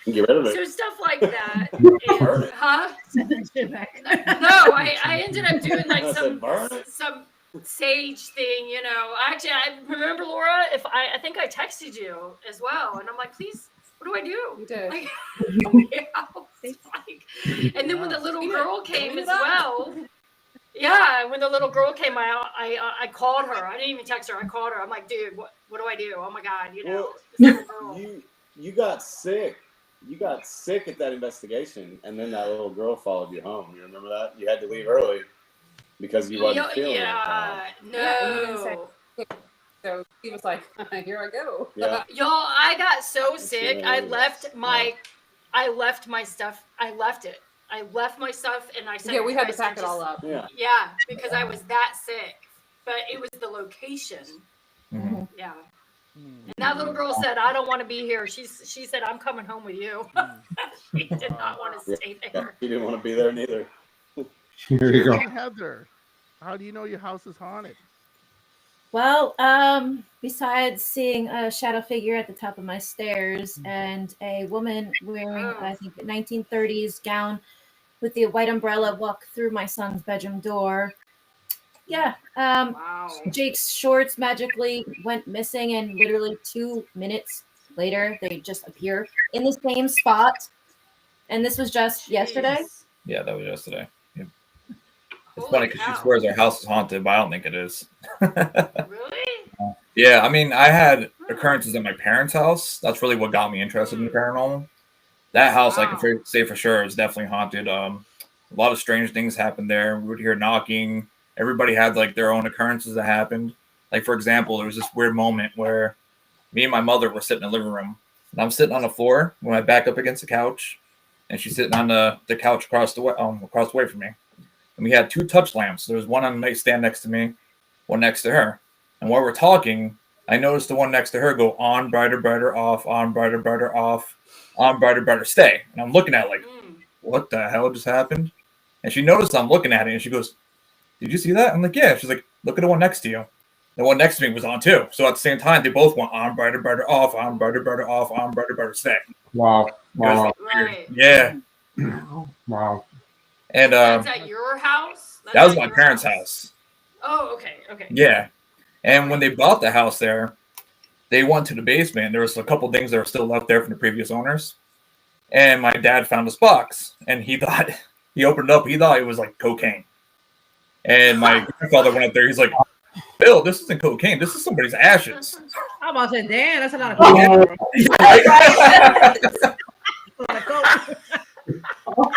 get rid of it. So stuff like that. And, huh? No, I ended up doing like some sage thing, Actually, I remember, Laura, I think I texted you as well, and I'm like, please, what do I do? You did. Like, and then when the little girl came as well, when the little girl came out, I called her. I didn't even text her. I called her. I'm like, dude, what do I do? Oh my God, well, this little girl. You got sick. You got sick at that investigation, and then that little girl followed you home. You remember that? You had to leave early because you wasn't feeling it. No. So he was like, "Here I go." Yeah. Y'all, I got so sick. I really left is. my stuff. I left it. I left my stuff, and I said, Yeah, we had to "Guys, I pack it all up. Yeah. Yeah, because I was that sick. But it was the location. Mhm. Yeah. Mm. And that little girl said, "I don't want to be here." She said, "I'm coming home with you." She did not want to stay Yeah. there. He didn't want to be there neither. Here you go. Jeremy and Heather, how do you know your house is haunted? Well, besides seeing a shadow figure at the top of my stairs and a woman wearing, I think, a 1930s gown with the white umbrella walk through my son's bedroom door. Yeah. Wow. Jake's shorts magically went missing, and literally 2 minutes later, they just appear in the same spot. And this was just yesterday. Jeez. Yeah, that was yesterday. Yeah. It's Holy funny because she cow. swears our house is haunted, but I don't think it is. Really? Yeah, I mean, I had occurrences at my parents' house. That's really what got me interested in the paranormal. That house, I Wow. can say for sure, is definitely haunted. A lot of strange things happened there. We would hear knocking. Everybody had like their own occurrences that happened. Like for example, there was this weird moment where me and my mother were sitting in the living room, and I'm sitting on the floor when I back up against the couch, and she's sitting on the couch across the way from me. And we had 2 touch lamps. There was one on the nightstand next to me, one next to her. And while we're talking, I noticed the one next to her go on, brighter, brighter, off, on, brighter, brighter, off, on, brighter, brighter, stay. And I'm looking at it like, what the hell just happened? And she noticed I'm looking at it, and she goes, "Did you see that?" I'm like, "Yeah." She's like, "Look at the one next to you." The one next to me was on too. So at the same time, they both went on, brighter, brighter, off, on, brighter, brighter, off, on, brighter, brighter, stay. Wow. Wow. Right. Yeah. Wow. And That's at your house? that was at my your parents' house. Oh, okay. Okay. Yeah. And when they bought the house there, they went to the basement. There was a couple things that were still left there from the previous owners. And my dad found this box, and he opened it up. He thought it was like cocaine. And my grandfather went up there. He's like, "Bill, this isn't cocaine. This is somebody's ashes." I'm about to say, damn, that's a lot of coke.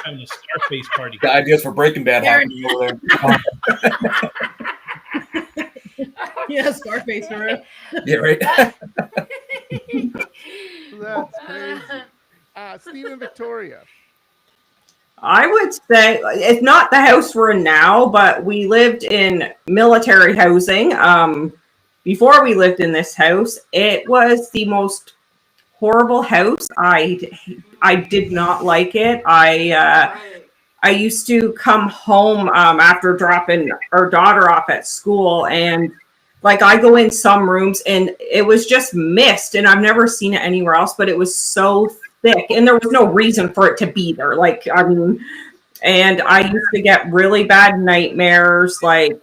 Having a Scarface party. The ideas for Breaking Bad happening over there. Yeah, Scarface for real. Yeah, right. That's crazy. Steve and Victoria. I would say it's not the house we're in now, but we lived in military housing. Before we lived in this house, it was the most horrible house. I did not like it. I used to come home after dropping our daughter off at school, and like I go in some rooms and it was just mist, and I've never seen it anywhere else, but it was so thick and there was no reason for it to be there. Like, I mean, and I used to get really bad nightmares. Like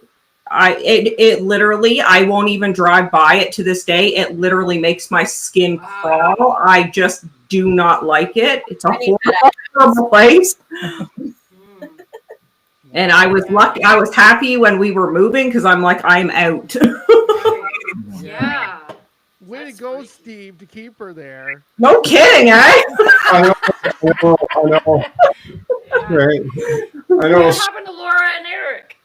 it literally, I won't even drive by it to this day. It literally makes my skin crawl. I just do not like it. It's a horrible place. And I was lucky. I was happy when we were moving because I'm like, I'm out. Yeah. Way to go, Steve, to keep her there. No kidding, eh? I know. Right. I know. What happened to Laura and Eric?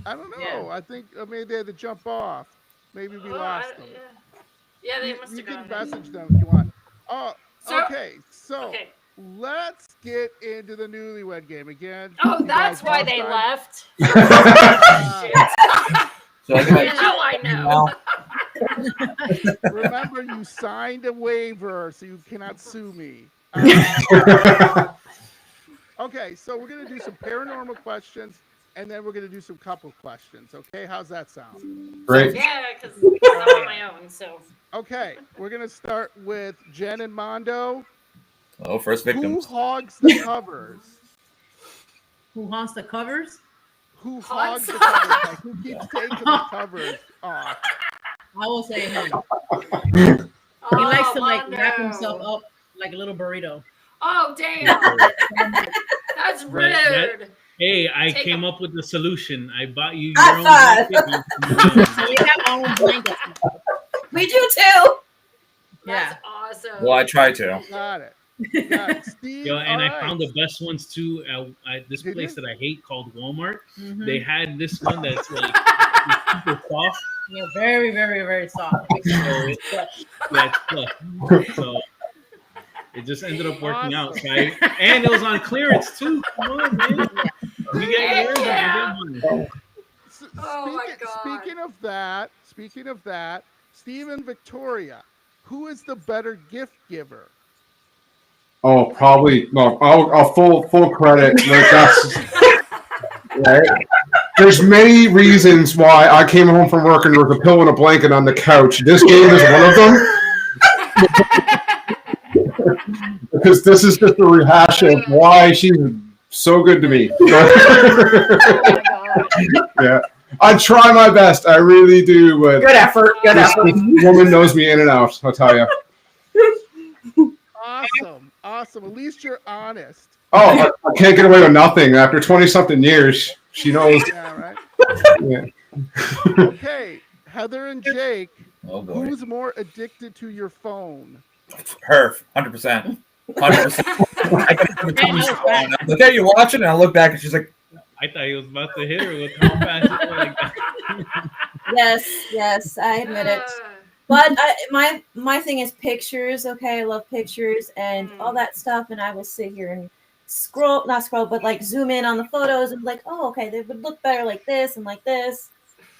I don't know. I think maybe they had to jump off. Maybe we lost them. Yeah, they must You have can gone. message them if you want. Oh, So- okay. So let's get into the newlywed game again. Oh, You that's guys why last they time- left. So I think I- Now I know. Remember, you signed a waiver, so you cannot sue me. Okay, so we're going to do some paranormal questions, and then we're going to do some couple questions. Okay, how's that sound? Great. Yeah, because I'm on my own. So. Okay, we're going to start with Jen and Mondo. Oh, first Who victims. hogs the covers? Who haunts the covers? Who hogs the covers? Like, who keeps taking the covers off? I will say him. He likes to like Mondo. wrap himself up like a little burrito. Oh, damn. That's rude. Hey, I Take came a- up with the solution. I bought you your High own blanket. So we have our own blankets. We do too. That's awesome. Well, I try to. Got it. Got it. Steve, Yo, and all I right. found the best ones too at this Did place you? that I hate called Walmart. Mhm. They had this one that's like super soft. Yeah, very, very, very soft. So, so it just ended up working out. So and it was on clearance too. Come on, man. We get yours and I get mine. Oh my God. Speaking of that, Steve and Victoria, who is the better gift giver? Oh, probably no. I'll full credit. Like that's right. There's many reasons why I came home from work and there was a pillow and a blanket on the couch. This game is one of them. Because this is just a rehash of why she's so good to me. Oh my God. Yeah. I try my best. I really do. But Good effort. Good this effort. woman knows me in and out, I'll tell you. Awesome. At least you're honest. Oh, I can't get away with nothing. After 20-something years, she knows. Yeah, right? Yeah. Okay, Heather and Jake, Oh boy. who's more addicted to your phone? Her, 100%. 100%. I can never tell you so long. I look at you watching, and I look back, and she's like, I thought he was about to hit her with how fast it was like that. Yes, I admit it. But my thing is pictures. Okay, I love pictures and all that stuff, and I will sit here and not scroll, but like zoom in on the photos and be like, oh, okay, they would look better like this and like this.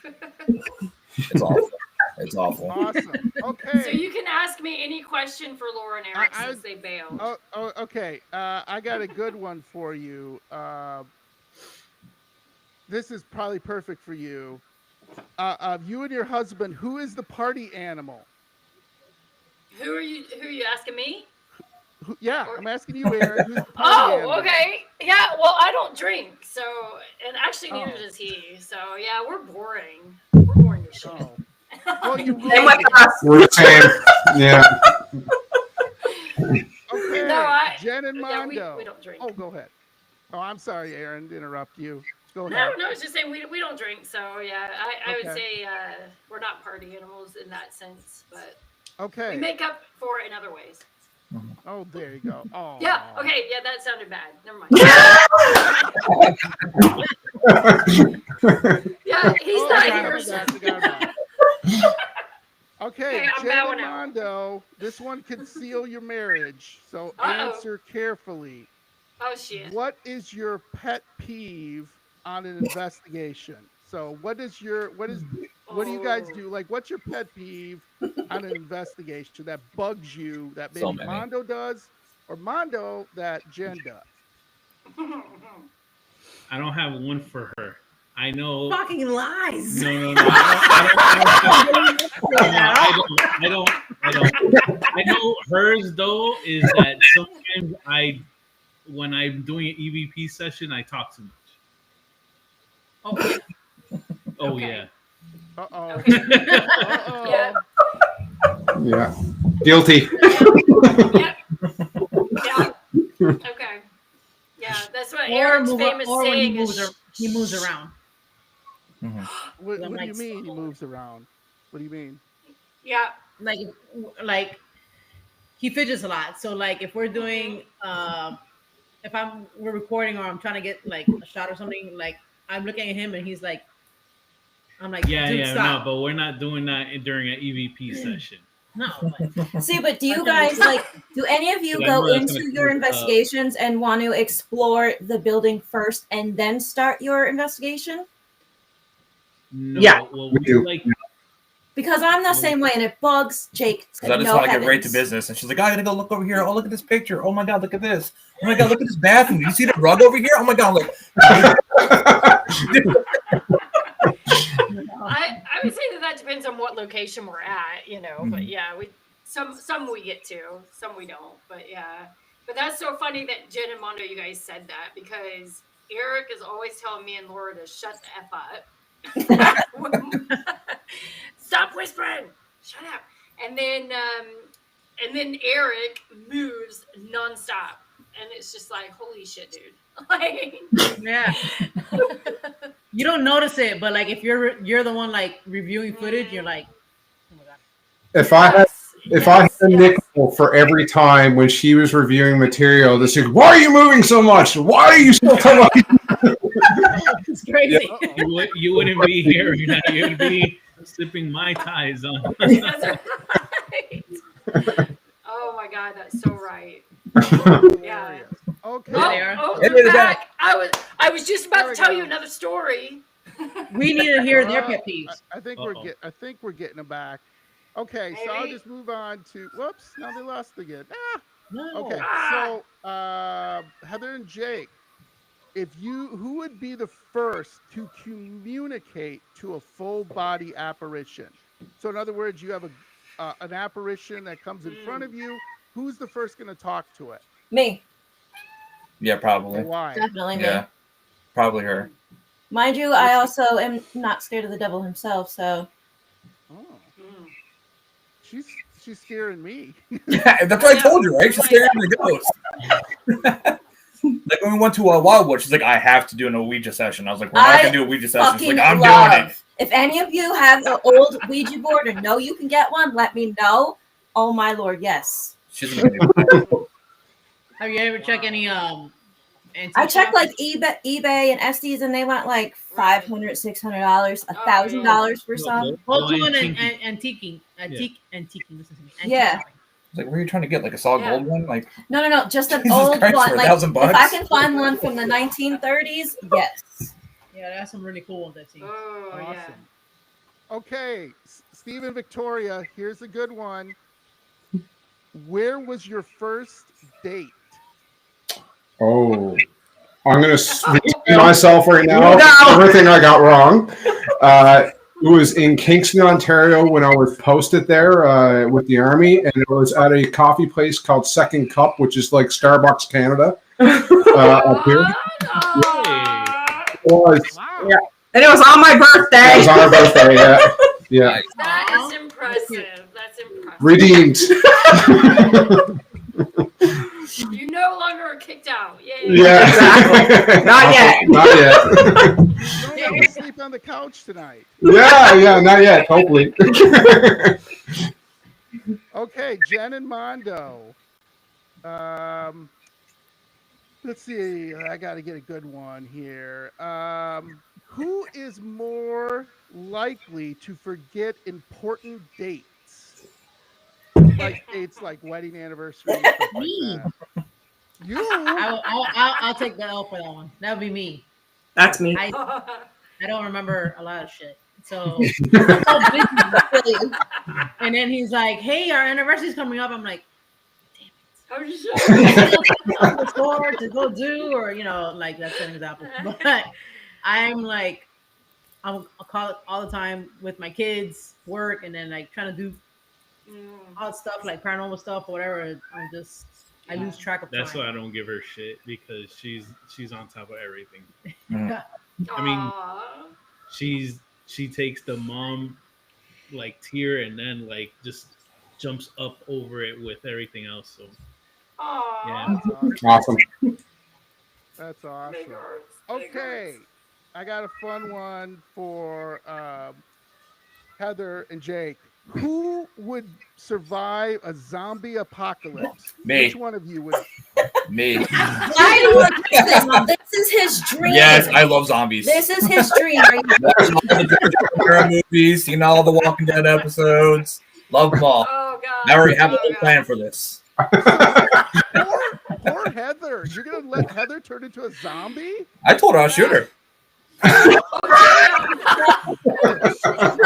it's awful. It's awful. Awesome. Okay. So you can ask me any question for Laura and Eric since they bailed. Okay. I got a good one for you. This is probably perfect for you. You and your husband, who is the party animal? Who are you asking me? I'm asking you, Aaron. Who's the party animal? Okay. Yeah, well, I don't drink, so, and actually neither does he. So, yeah, we're boring. We're boring as shit. Oh. Well, you Same with us. We're the same. Yeah. Okay. No, Jen and yeah, Mondo. we don't drink. Oh, go ahead. Oh, I'm sorry, Aaron, to interrupt you. Go ahead. No, it's just saying we don't drink. So, yeah, I would Okay. say we're not party animals in that sense, but Okay. we make up for it in other ways. Oh, there you go. Oh. Yeah, okay, yeah, that sounded bad. Never mind. Yeah, he's not here. So. Okay, I'm Jen bowing and out. Mondo, this one could seal your marriage, so Uh-oh. answer carefully. Oh, shit. What is your pet peeve on an investigation? So what do you guys do? Like, what's your pet peeve on an investigation that bugs you that maybe So many. Mondo does or Mondo that Jen does? I don't have one for her. I know. Fucking lies. No. I don't. I know hers though is that sometimes when I'm doing an EVP session, I talk too much. Okay. Oh Okay. yeah. Uh-oh. Okay. Uh-oh. Yeah. Yeah. Guilty. Yeah. Okay. Yeah, that's what Aaron's famous or when saying is. he moves around. What I'm do you like, mean he moves around? What do you mean? Yeah. Like he fidgets a lot. So like if we're doing if we're recording or I'm trying to get like a shot or something, like I'm looking at him and he's like, I'm like, dude, stop. No, but we're not doing that during an EVP session. No. See, but do you guys do any of you Yeah, I go know that's into gonna your come up. investigations and want to explore the building first and then start your investigation? No, Yeah, well, we do. Like, Because I'm the same way and it bugs Jake. Because I just want to get right to business. And she's like, I gotta go look over here. Oh, look at this picture. Oh my God, look at this. Oh my God, look at this bathroom. Do you see the rug over here? Oh my God, look. I would say that depends on what location we're at, you know. But yeah, some we get to, some we don't. But yeah, but that's so funny that Jen and Mondo, you guys said that because Eric is always telling me and Laura to shut the F up. Stop whispering. Shut up. And then Eric moves nonstop, and it's just like, holy shit, dude. Like, Yeah. You don't notice it, but like if you're the one like reviewing footage, you're like, oh my God. If I had a nickel for every time when she was reviewing material, this is, why are you moving so much? Why are you so polite? It's crazy. You wouldn't be here right now. You would be sipping Mai Tais on. That's right. Oh my God, that's so right. Yeah. Okay. Oh, Hey, they're they're back. I was just about There to we tell go. you another story. We need to hear their pet peeves. I think Uh-oh. I think we're getting them back. Okay, so I'll Maybe. just move on to. Whoops! Now they lost again. No. Okay, Ah. so Heather and Jake, who would be the first to communicate to a full body apparition? So in other words, you have an apparition that comes in front of you. Who's the first going to talk to it? Me, Yeah, probably. And why? definitely me. Yeah, probably her. Mind you, I also am not scared of the devil himself, so Oh, Mm. she's scaring me. That's what I told you, right? She's scared of the ghost. Like when we went to Wildwood, she's like, I have to do an Ouija session. I was like, we're not I gonna do a Ouija session. She's fucking like, I'm love. doing it. If any of you have an old Ouija board or know you can get one, let me know. Oh my lord, yes. She's gonna do it. Have you ever checked any antique I checked shops? like eBay and Estes, and they went like $500, $600, $1,000 for some. Hold No, on, and antiquing. antiquing. Listen to me. Antique Yeah. shopping. Like, where are you trying to get? Like a solid gold one? Like, No, just an Jesus old Christ, one. for Like $1,000? if I can find one from the 1930s, yes. Yeah, that's some really cool ones I've seen. Oh yeah. Awesome. Okay, Steve and Victoria, here's a good one. Where was your first date? Oh, I'm going to speak to myself right now. No. Everything I got wrong. It was in Kingston, Ontario when I was posted there with the Army, and it was at a coffee place called Second Cup, which is like Starbucks Canada up here. It was, Wow. Yeah. And it was on my birthday. it was on our birthday, yeah. That is impressive. That's impressive. Redeemed. You no longer are kicked out. Yay. Yeah. Exactly. Not yet. Not yet. You don't have to sleep on the couch tonight. Yeah, not yet, hopefully. Okay, Jen and Mondo. Let's see. I got to get a good one here. Who is more likely to forget important dates? Like dates like wedding anniversary. Stuff like Me. that. You? I'll take the L for that one. That would be me. That's me. I don't remember a lot of shit. So I'm so busy. And then he's like, "Hey, our anniversary's coming up." I'm like, How did you "To the store to go do," or like that's an example. But I'm like, I'll call it all the time with my kids, work, and then like trying to do all stuff like paranormal stuff or whatever. I lose track of time. That's why I don't give her shit, because she's on top of everything. Mm. I mean, she takes the mom like tier and then like just jumps up over it with everything else. So yeah. Awesome. That's awesome. Okay, I got a fun one for Heather and Jake. Who would survive a zombie apocalypse? Me. Which one of you would? Me. Why do you listen? This is his dream. Yes, I love zombies. This is his dream. Are you Watched all the George Romero movies, seen all the Walking Dead episodes. Love them all. Oh god. Now I already have a Oh, whole God. plan for this. Poor Heather. You're gonna let Heather turn into a zombie? I told her I'll shoot her.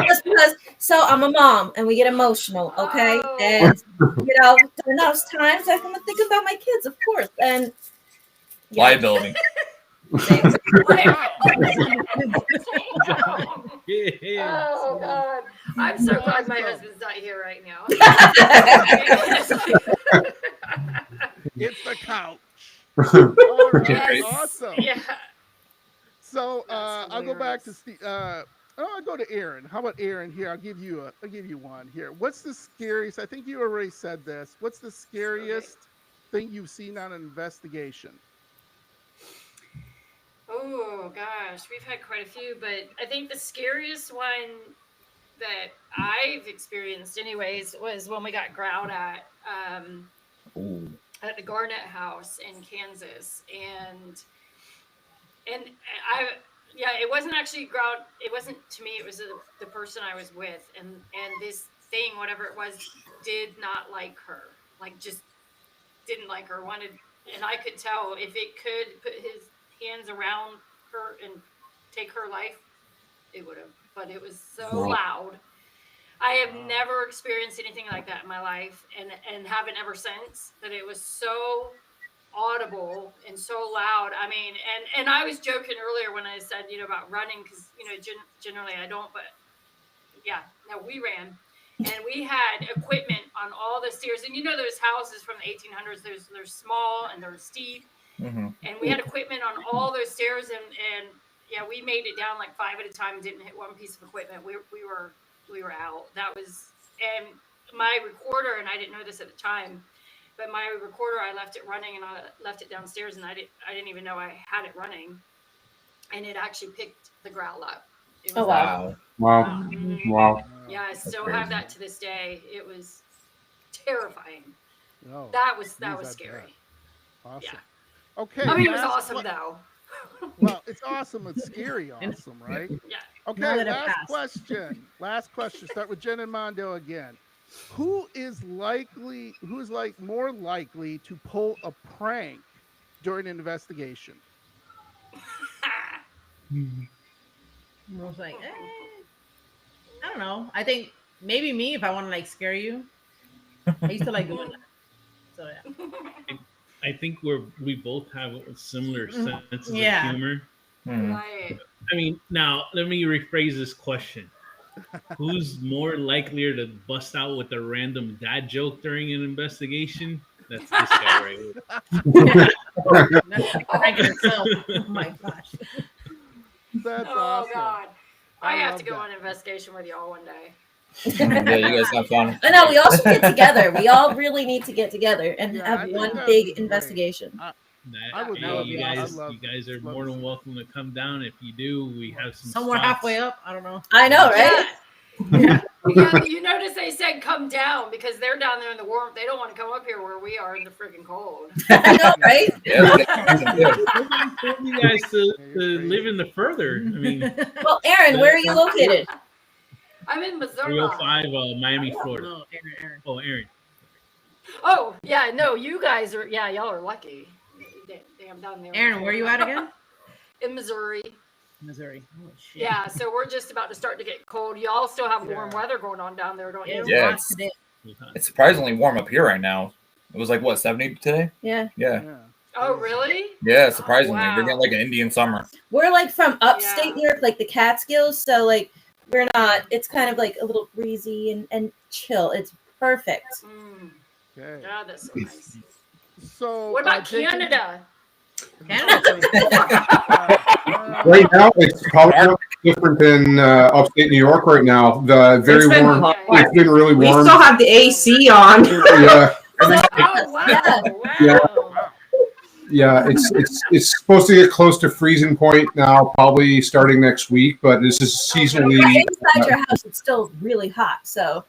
just because so I'm a mom and we get emotional, okay? Oh. And during those times I'm gonna think about my kids, of course. And yeah. Liability. Oh god. I'm so glad my husband's not here right now. It's the couch. All right, Yes. awesome. Yeah. So That's I'll go back to hilarious. Steve. I'll go to Aaron. How about Aaron here? I'll give you one here. What's the scariest? I think you already said this. What's the scariest thing you've seen on an investigation? Oh gosh, we've had quite a few, but I think the scariest one that I've experienced, anyways, was when we got growled at Ooh. at the Garnett House in Kansas, and I yeah, it wasn't actually ground. It wasn't to me. It was the person I was with, and this thing, whatever it was, did not like her. Like just didn't like her. Wanted, and I could tell if it could put his hands around her and take her life, it would have. But it was so loud. I have never experienced anything like that in my life, and haven't ever since. That it was so audible and so loud. I mean, and I was joking earlier when I said, about running, because generally I don't, but yeah, no, we ran, and we had equipment on all the stairs, and those houses from the 1800s, they're small and they're steep, and we had equipment on all those stairs, and yeah, we made it down like 5 at a time, didn't hit one piece of equipment. We were out. That was, and my recorder, and I didn't know this at the time, but my recorder, I left it running, and I left it downstairs, and I didn't even know I had it running, and it actually picked the growl up. It was wow. Wow. Yeah, I still have that to this day. It was terrifying. No, That was I scary. bet. Awesome. Yeah. Okay. I mean, it was last awesome though. Well, it's awesome. It's scary awesome, right? Yeah. Okay, Now that it last passed. question. Last question. Start with Jen and Mondo again. Who is more likely to pull a prank during an investigation? I was like, I don't know. I think maybe me if I want to like scare you. I used to like doing that. So yeah. I think we both have a similar sense of Yeah. humor. Right. I mean, now let me rephrase this question. Who's more likelier to bust out with a random dad joke during an investigation? That's this guy right here. That's like pranking itself. Oh my gosh. That's Oh awesome. God. I have love to go that. on an investigation with y'all one day. Yeah, you guys have fun. I know we all should get together. We all really need to get together and Yeah, I have think one that'd big be great. investigation. I would Hey, love you that. guys, I'd love- you guys are love more to than see welcome to come down. If you do, we have some Somewhere spots. halfway up. I don't know. I know, right? Yeah. Yeah, you notice they said come down because they're down there in the warmth. They don't want to come up here where we are in the freaking cold. I know, right? Yeah, we got You guys to Yeah, you're crazy. live in the further. I mean, Well, Aaron, where are you located? I'm in Missouri. 305 Miami, Florida. No, Aaron. Oh, Aaron. Oh, yeah, no, you guys are, y'all are lucky. Damn, down there. Aaron, where you at again? In Missouri. Missouri. Oh shit. Yeah, so we're just about to start to get cold. Y'all still have warm Yeah. weather going on down there, don't you? Yeah, Hot today. It's surprisingly warm up here right now. It was like what, 70 today? Yeah. Yeah. Yeah. Oh, really? Yeah, surprisingly. wow. We're getting like an Indian summer. We're like from upstate Yeah. New York, like the Catskills. So like we're not. It's kind of like a little breezy and chill. It's perfect. Mm, Okay. God, that's so nice. So What about Jacob- Canada? Canada's Right now, it's probably not different than upstate New York right now. The very It's been warm. hot. It's been really We warm. still have the AC on. Yeah, Oh, wow. Yeah. Wow. yeah. It's supposed to get close to freezing point now, probably starting next week. But this is seasonally. Inside your house, it's still really hot. So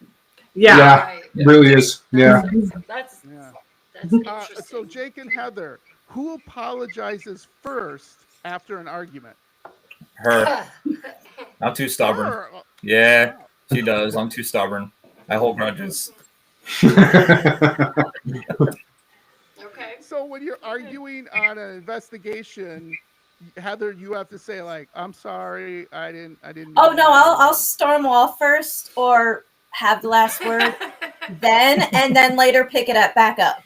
Yeah. Yeah, Right. it really is. Yeah. That's Yeah. interesting. So Jake and Heather, who apologizes first after an argument? Her. Not too stubborn. Her. Yeah, she does. I'm too stubborn. I hold grudges. Okay. So when you're arguing on an investigation, Heather, you have to say like, "I'm sorry, I didn't." oh do no, that." I'll storm off first or have the last word then, and then later pick it up back up.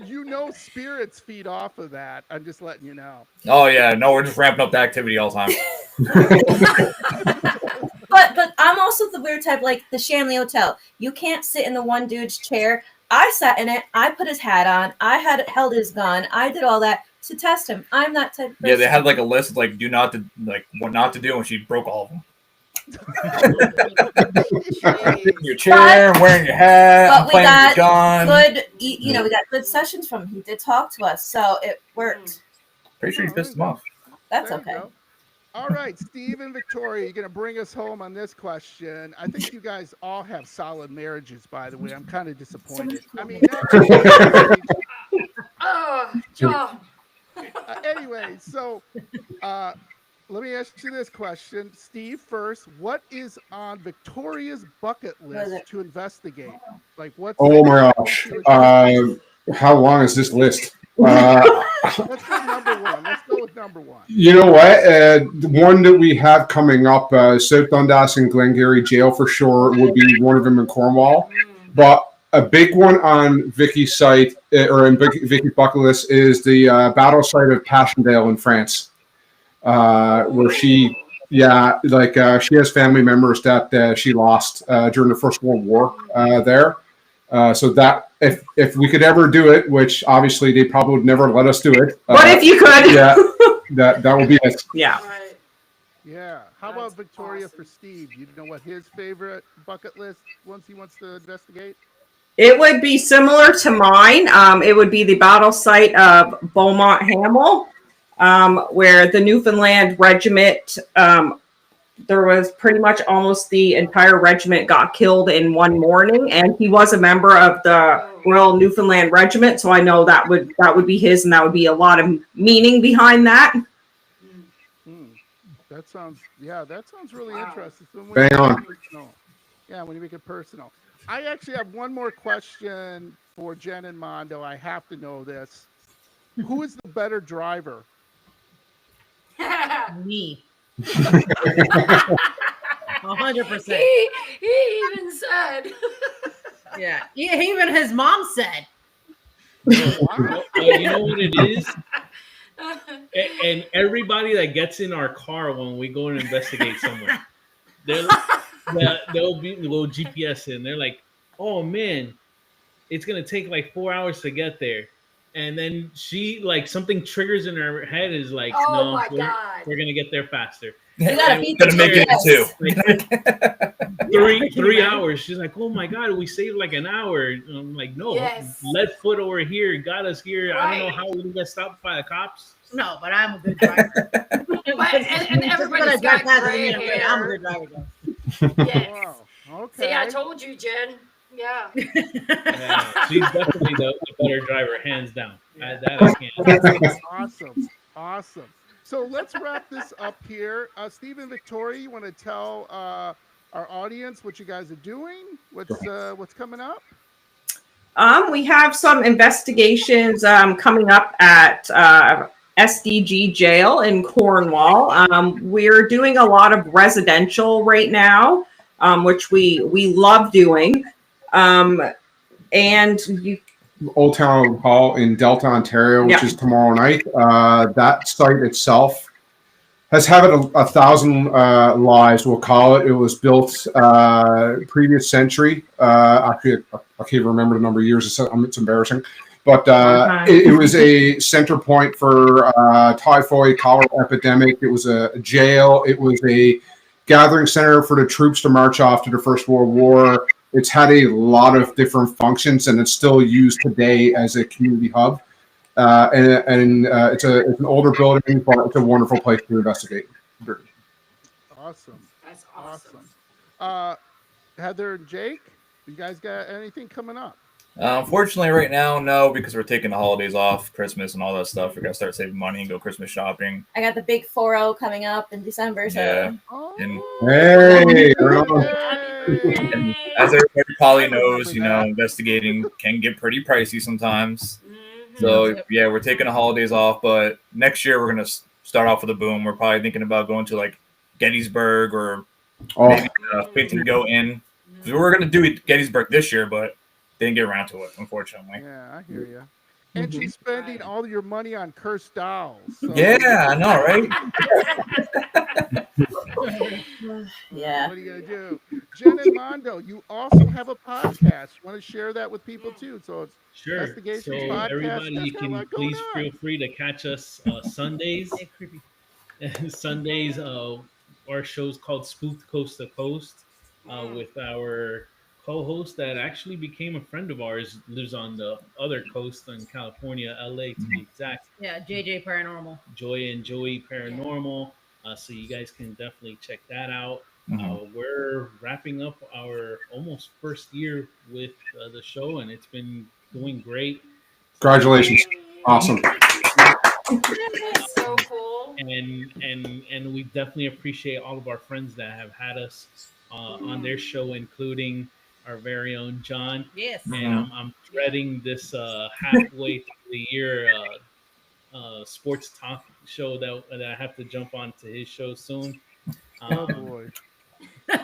You know, spirits feed off of that. I'm just letting you know. Oh yeah, no, we're just ramping up the activity all the time. But I'm also the weird type, like the Shanley Hotel. You can't sit in the one dude's chair. I sat in it. I put his hat on. I held his gun. I did all that to test him. I'm that type of person. Yeah, they had like a list of like what not to do, and she broke all of them. Jeez. Your chair, wearing your hat, but I'm we playing got your gun. good. You know, we got good sessions from him. He did talk to us, so it worked. Pretty sure you pissed him off. That's There you okay. go. All right, Steve and Victoria, you're going to bring us home on this question. I think you guys all have solid marriages, by the way. I'm kind of disappointed. I mean, not just- Oh, John. and Anyway, so let me ask you this question, Steve. First, what is on Victoria's bucket list to investigate? Like, what's Oh my gosh. How long is this list? Let's go number one. Let's go with number one. You know what? The one that we have coming up, South Dundas and Glengarry Jail for sure would be one of them in Cornwall. But a big one on Vicky's site, or in Vicky's bucket list, is the battle site of Passchendaele in France, where she has family members that she lost during the First World War there. So that if we could ever do it, which obviously they probably would never let us do it. But if you could, yeah, that would be it. Yeah. Right. Yeah. How about Victoria for Steve? You know what his favorite bucket list once he wants to investigate? It would be similar to mine. It would be the battle site of Beaumont Hamel, where the Newfoundland Regiment, there was pretty much almost the entire regiment got killed in one morning, and he was a member of the Royal Newfoundland Regiment, so I know that would be his, and that would be a lot of meaning behind that. That sounds really interesting. So Bang on. Yeah, when you make it personal. I actually have one more question for Jen and Mondo. I have to know this. Who is the better driver? Me. 100%. He even said. Yeah. Even his mom said. You know what it is? And everybody that gets in our car when we go and investigate somewhere, they'll be a little GPS in. They're like, "Oh man, it's gonna take like 4 hours to get there," and then she something triggers in her head is like, Oh "No, my God. we're gonna get there faster." You gotta beat Gonna the make it GPS. too. Three hours. She's like, "Oh my God, we saved like an hour." And I'm like, "No, Yes. lead foot over here got us here. I don't know Right. how we got stopped by the cops." No, but I'm a good driver. and everybody's got gray hair. I'm a good driver, though. Yes. Wow. Okay. See, I told you, Jen. Yeah. Yeah, she's definitely the better driver, hands down. That I can't. Awesome. So let's wrap this up here. Steve and Victoria, you want to tell our audience what you guys are doing? What's coming up? We have some investigations coming up at SDG Jail in Cornwall. We're doing a lot of residential right now, which we love doing. And Old Town Hall in Delta, Ontario, which is tomorrow night. That site itself has had 1,000 lives, we'll call it. It was built previous century. Actually, I can't remember the number of years. It's embarrassing. But it was a center point for typhoid, cholera epidemic. It was a jail. It was a gathering center for the troops to march off to the First World War. It's had a lot of different functions, and it's still used today as a community hub. It's an older building, but it's a wonderful place to investigate. Awesome. That's awesome. Heather and Jake, you guys got anything coming up? Unfortunately, right now, no, because we're taking the holidays off, Christmas and all that stuff. We're gonna start saving money and go Christmas shopping. I got the big 4-0 coming up in December. So. Yeah. Oh, Hey, And as everybody probably knows, investigating can get pretty pricey sometimes. So yeah, we're taking the holidays off, but next year we're gonna start off with a boom. We're probably thinking about going to like Gettysburg or maybe Picton Go in. We were gonna do Gettysburg this year, but didn't get around to it, unfortunately. Yeah, I hear you. And she's spending all your money on cursed dolls. So. Yeah, I know, right? Yeah. What are you gonna do? Jen and Mondo, you also have a podcast. Want to share that with people too? So it's Sure. Investigations So podcast. everybody, you That's got a can lot going please on. feel free to catch us Sundays. Sundays, our show's called Spooked Coast to Coast with our co-host that actually became a friend of ours, lives on the other coast in California, LA to be exact. Yeah, JJ Paranormal. Joy and Joey Paranormal. So you guys can definitely check that out. We're wrapping up our almost first year with the show, and it's been going great. Congratulations. Awesome. That's so cool. And we definitely appreciate all of our friends that have had us on their show, including our very own John. Yes. And I'm dreading this halfway through the year sports talk show that I have to jump onto his show soon. Oh boy.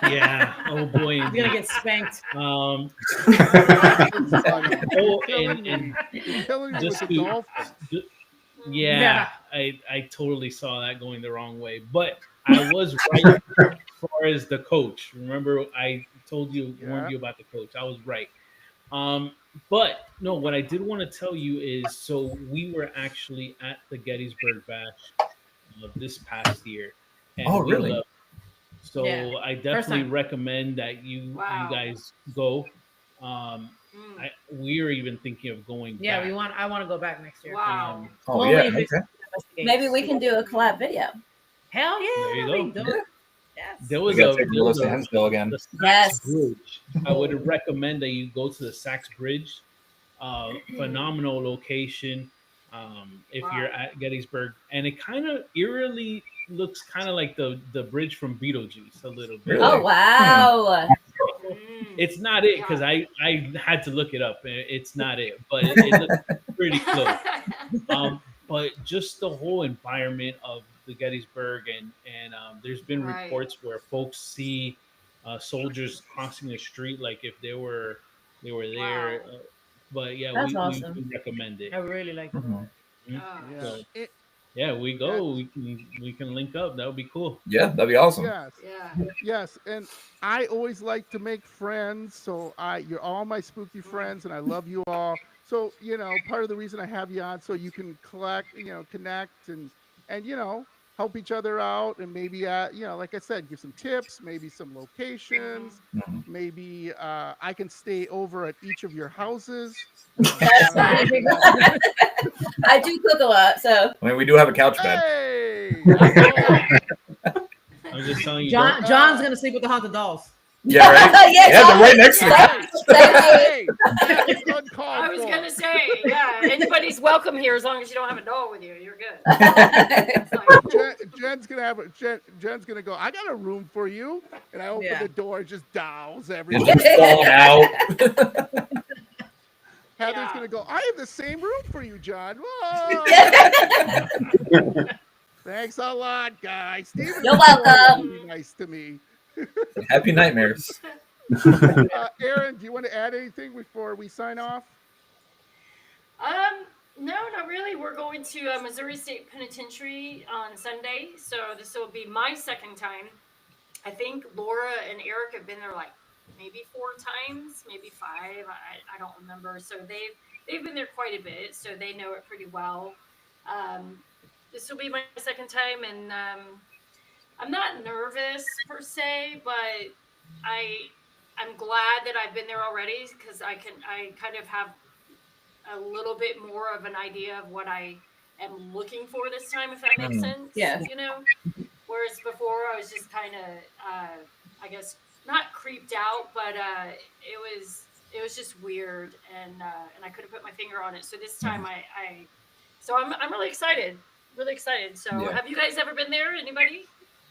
Yeah. Oh boy. You're gonna get spanked. Oh, and You're killing me with just the to- dolphins. yeah, I totally saw that going the wrong way, but I was right as far as the coach. Remember, I told you, warned you about the coach. I was right. But no, what I did want to tell you is, so we were actually at the Gettysburg Bash this past year, and Oh, we really? loved it. So Yeah. I definitely time. recommend that you guys go. We're even thinking of going. Yeah, back. I want to go back next year. Wow. Oh Only yeah. if it's Okay. investigated. Maybe we can do a collab video. Hell yeah. There you that'd go. be dope. Yes. There We was gotta a take Melissa Hensville again. the Saks Yes. Bridge. I would recommend that you go to the Saks Bridge. Phenomenal location. If you're at Gettysburg, and it kind of eerily looks kind of like the bridge from Beetlejuice a little bit. Really? Oh wow. It's not it because I had to look it up. It's not it, but it looks pretty close. But just the whole environment of the Gettysburg, and there's been Right. reports where folks see soldiers crossing the street like if they were there. Wow. But yeah, That's we awesome. recommend it. I really like it. Mhm. Mhm. Oh. So, It- yeah, we go. We can link up. That would be cool. Yeah, that'd be awesome. yes. Yeah. Yes, and I always like to make friends, so you're all my spooky friends, and I love you all. So part of the reason I have you on, so you can connect and help each other out, and maybe like I said, give some tips, maybe some locations, Mhm. maybe I can stay over at each of your houses. That's Uh, I do cook a lot, so I mean, we do have a couch bed. Hey, I'm just telling you. John's gonna sleep with the haunted dolls. Yeah, right. Yeah, Yeah, they're right next to the couch. hey, that's uncalled I was for. gonna say, yeah, anybody's welcome here as long as you don't have a doll with you. You're good. yeah. It's like, Jen's gonna go. I got a room for you, and I open Yeah. the door, just dolls It's everywhere. just falling out. Heather's Yeah. gonna go. I have the same room for you, John. Whoa. Thanks a lot, guys. Steven You're welcome. Be nice to me. Happy nightmares. Aaron, do you want to add anything before we sign off? no, not really. We're going to Missouri State Penitentiary on Sunday, so this will be my second time. I think Laura and Eric have been there like maybe 4 times, maybe 5. I don't remember. So they've been there quite a bit, so they know it pretty well. This will be my second time, and I'm not nervous per se, but I'm glad that I've been there already because I kind of have a little bit more of an idea of what I am looking for this time, if that makes sense. Yeah. Whereas before I was just kind of, I guess, not creeped out, but it was just weird, and I couldn't put my finger on it. So this time so I'm really excited. Really excited. So Yeah. have you guys ever been there? Anybody?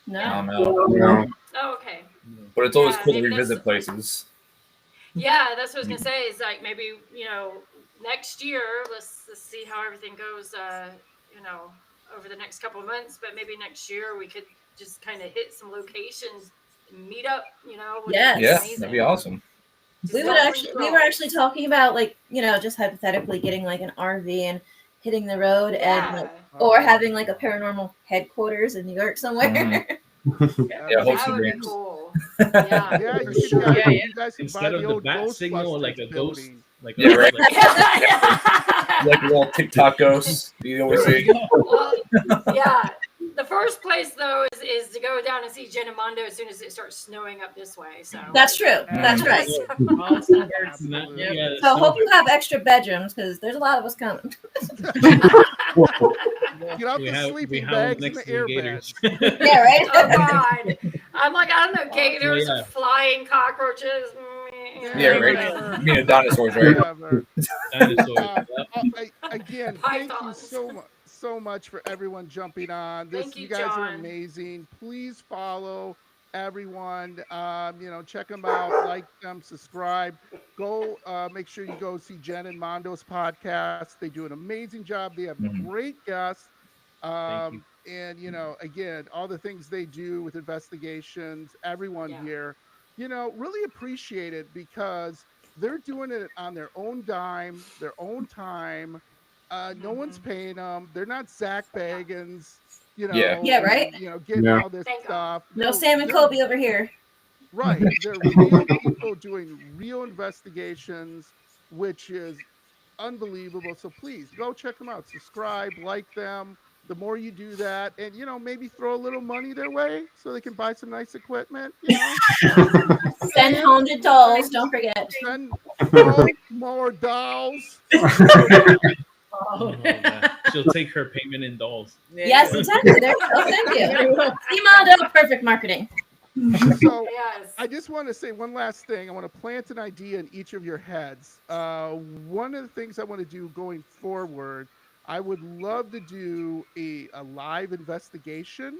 No. No. Oh, okay. But it's always Yeah, cool to maybe revisit that's- places. Yeah, that's what I was gonna say. Is like maybe next year. Let's see how everything goes. Over the next couple of months. But maybe next year we could just kind of hit some locations, and meet up. Would Yes. be Yeah, amazing. that'd be awesome. Just We don't were bring actually talking about just hypothetically getting like an RV and hitting the road and Yeah. or having like a paranormal headquarters in New York somewhere. Mhm. Yeah, Yeah, host That some would be dreams. cool. Yeah, Yeah. you For should, sure. yeah, Yeah, you guys can buy Instead the of the old bat signal, Ghostbusters like a ghost, building. like Yeah, right. Yeah. Like the little TikTok ghosts you always see. Well, yeah. The first place though is to go down and see Jen and Mondo as soon as it starts snowing up this way. So That's true. That's right. All snowbirds. Absolutely. Yep. Yeah, So hope you have extra bedrooms because there's a lot of us coming. Get out we the have sleeping house bags and next the to the air Gators. bags. Yeah, right. Oh God! I'm like, I don't know, gators, yeah. flying cockroaches. Yeah, right. Whatever. You mean the dinosaurs, right? Whatever. Dinosaurs. Again, thank you Pythons. so much for everyone jumping on. Thank you, You guys are John. amazing. Please follow everyone. Check them out, like them, subscribe. Go make sure you go see Jen and Mondo's podcast. They do an amazing job. They have Mhm. great guests. Thank you. And again, all the things they do with investigations, everyone Yeah. here, really appreciate it because they're doing it on their own dime, their own time. No one's paying them. They're not Zach Bagans, Yeah. Yeah, right? getting Yeah. all this Thank God. stuff. No Sam and they're- Kobe over here. Right. They're real people doing real investigations, which is unbelievable. So please go check them out. Subscribe, like them. The more you do that, and maybe throw a little money their way so they can buy some nice equipment. Send home to dolls, don't forget. Send more dolls. Oh, man. She'll take her payment in dolls. Yes, exactly. There you go. Thank you. See, Mondo, perfect marketing. So Yes. I just want to say one last thing. I want to plant an idea in each of your heads. One of the things I want to do going forward, I would love to do a live investigation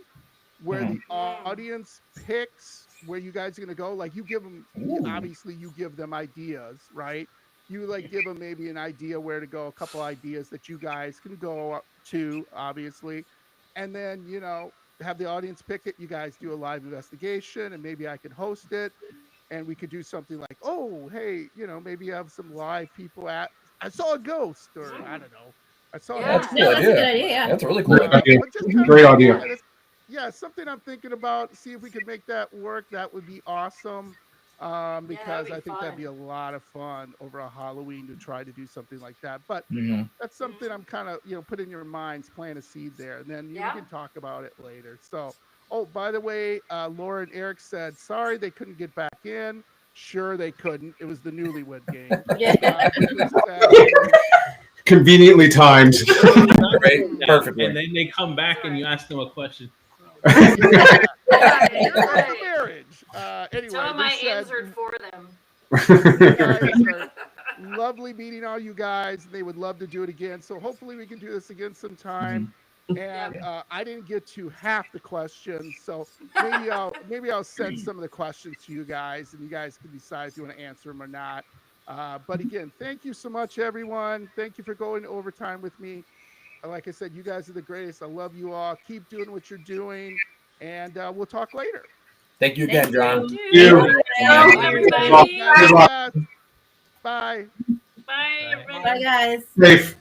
where the audience picks where you guys are going to go. Like you give them, obviously you give them ideas, right? You give them maybe an idea where to go, a couple ideas that you guys can go to, obviously. And then, have the audience pick it. You guys do a live investigation and maybe I could host it and we could do something like, oh, hey, maybe have some live people I saw a ghost or I don't know. I saw Yeah. a ghost. No, that's a good idea. Yeah. That's a really cool Great idea. idea. But just kinda Great idea. something I'm thinking about. See if we could make that work. That would be awesome. Because be I think that'd fun. be a lot of fun over a Halloween to try to do something like that. But Mhm. that's something I'm kind of put in your minds, plant a seed there, and then Yeah. we can talk about it later. So, oh, by the way, Laura and Eric said sorry they couldn't get back in. Sure, they couldn't. It was the Newlywed Game. Yeah. They said- Conveniently timed. Right? Perfectly. And then they come back and you ask them a question. Here comes Right. the marriage. Anyway, Tell them they I said, answered for them. you guys are lovely meeting all you guys. They would love to do it again. So hopefully we can do this again sometime. And I didn't get to half the questions, so maybe I'll send some of the questions to you guys, and you guys can decide if you want to answer them or not. But again, thank you so much, everyone. Thank you for going to overtime with me. Like I said, you guys are the greatest. I love you all. Keep doing what you're doing, and we'll talk later. Thank you again, Thank John. you. You. Thank you, everybody. God bless. Bye. Bye, everybody. Bye, guys. Safe.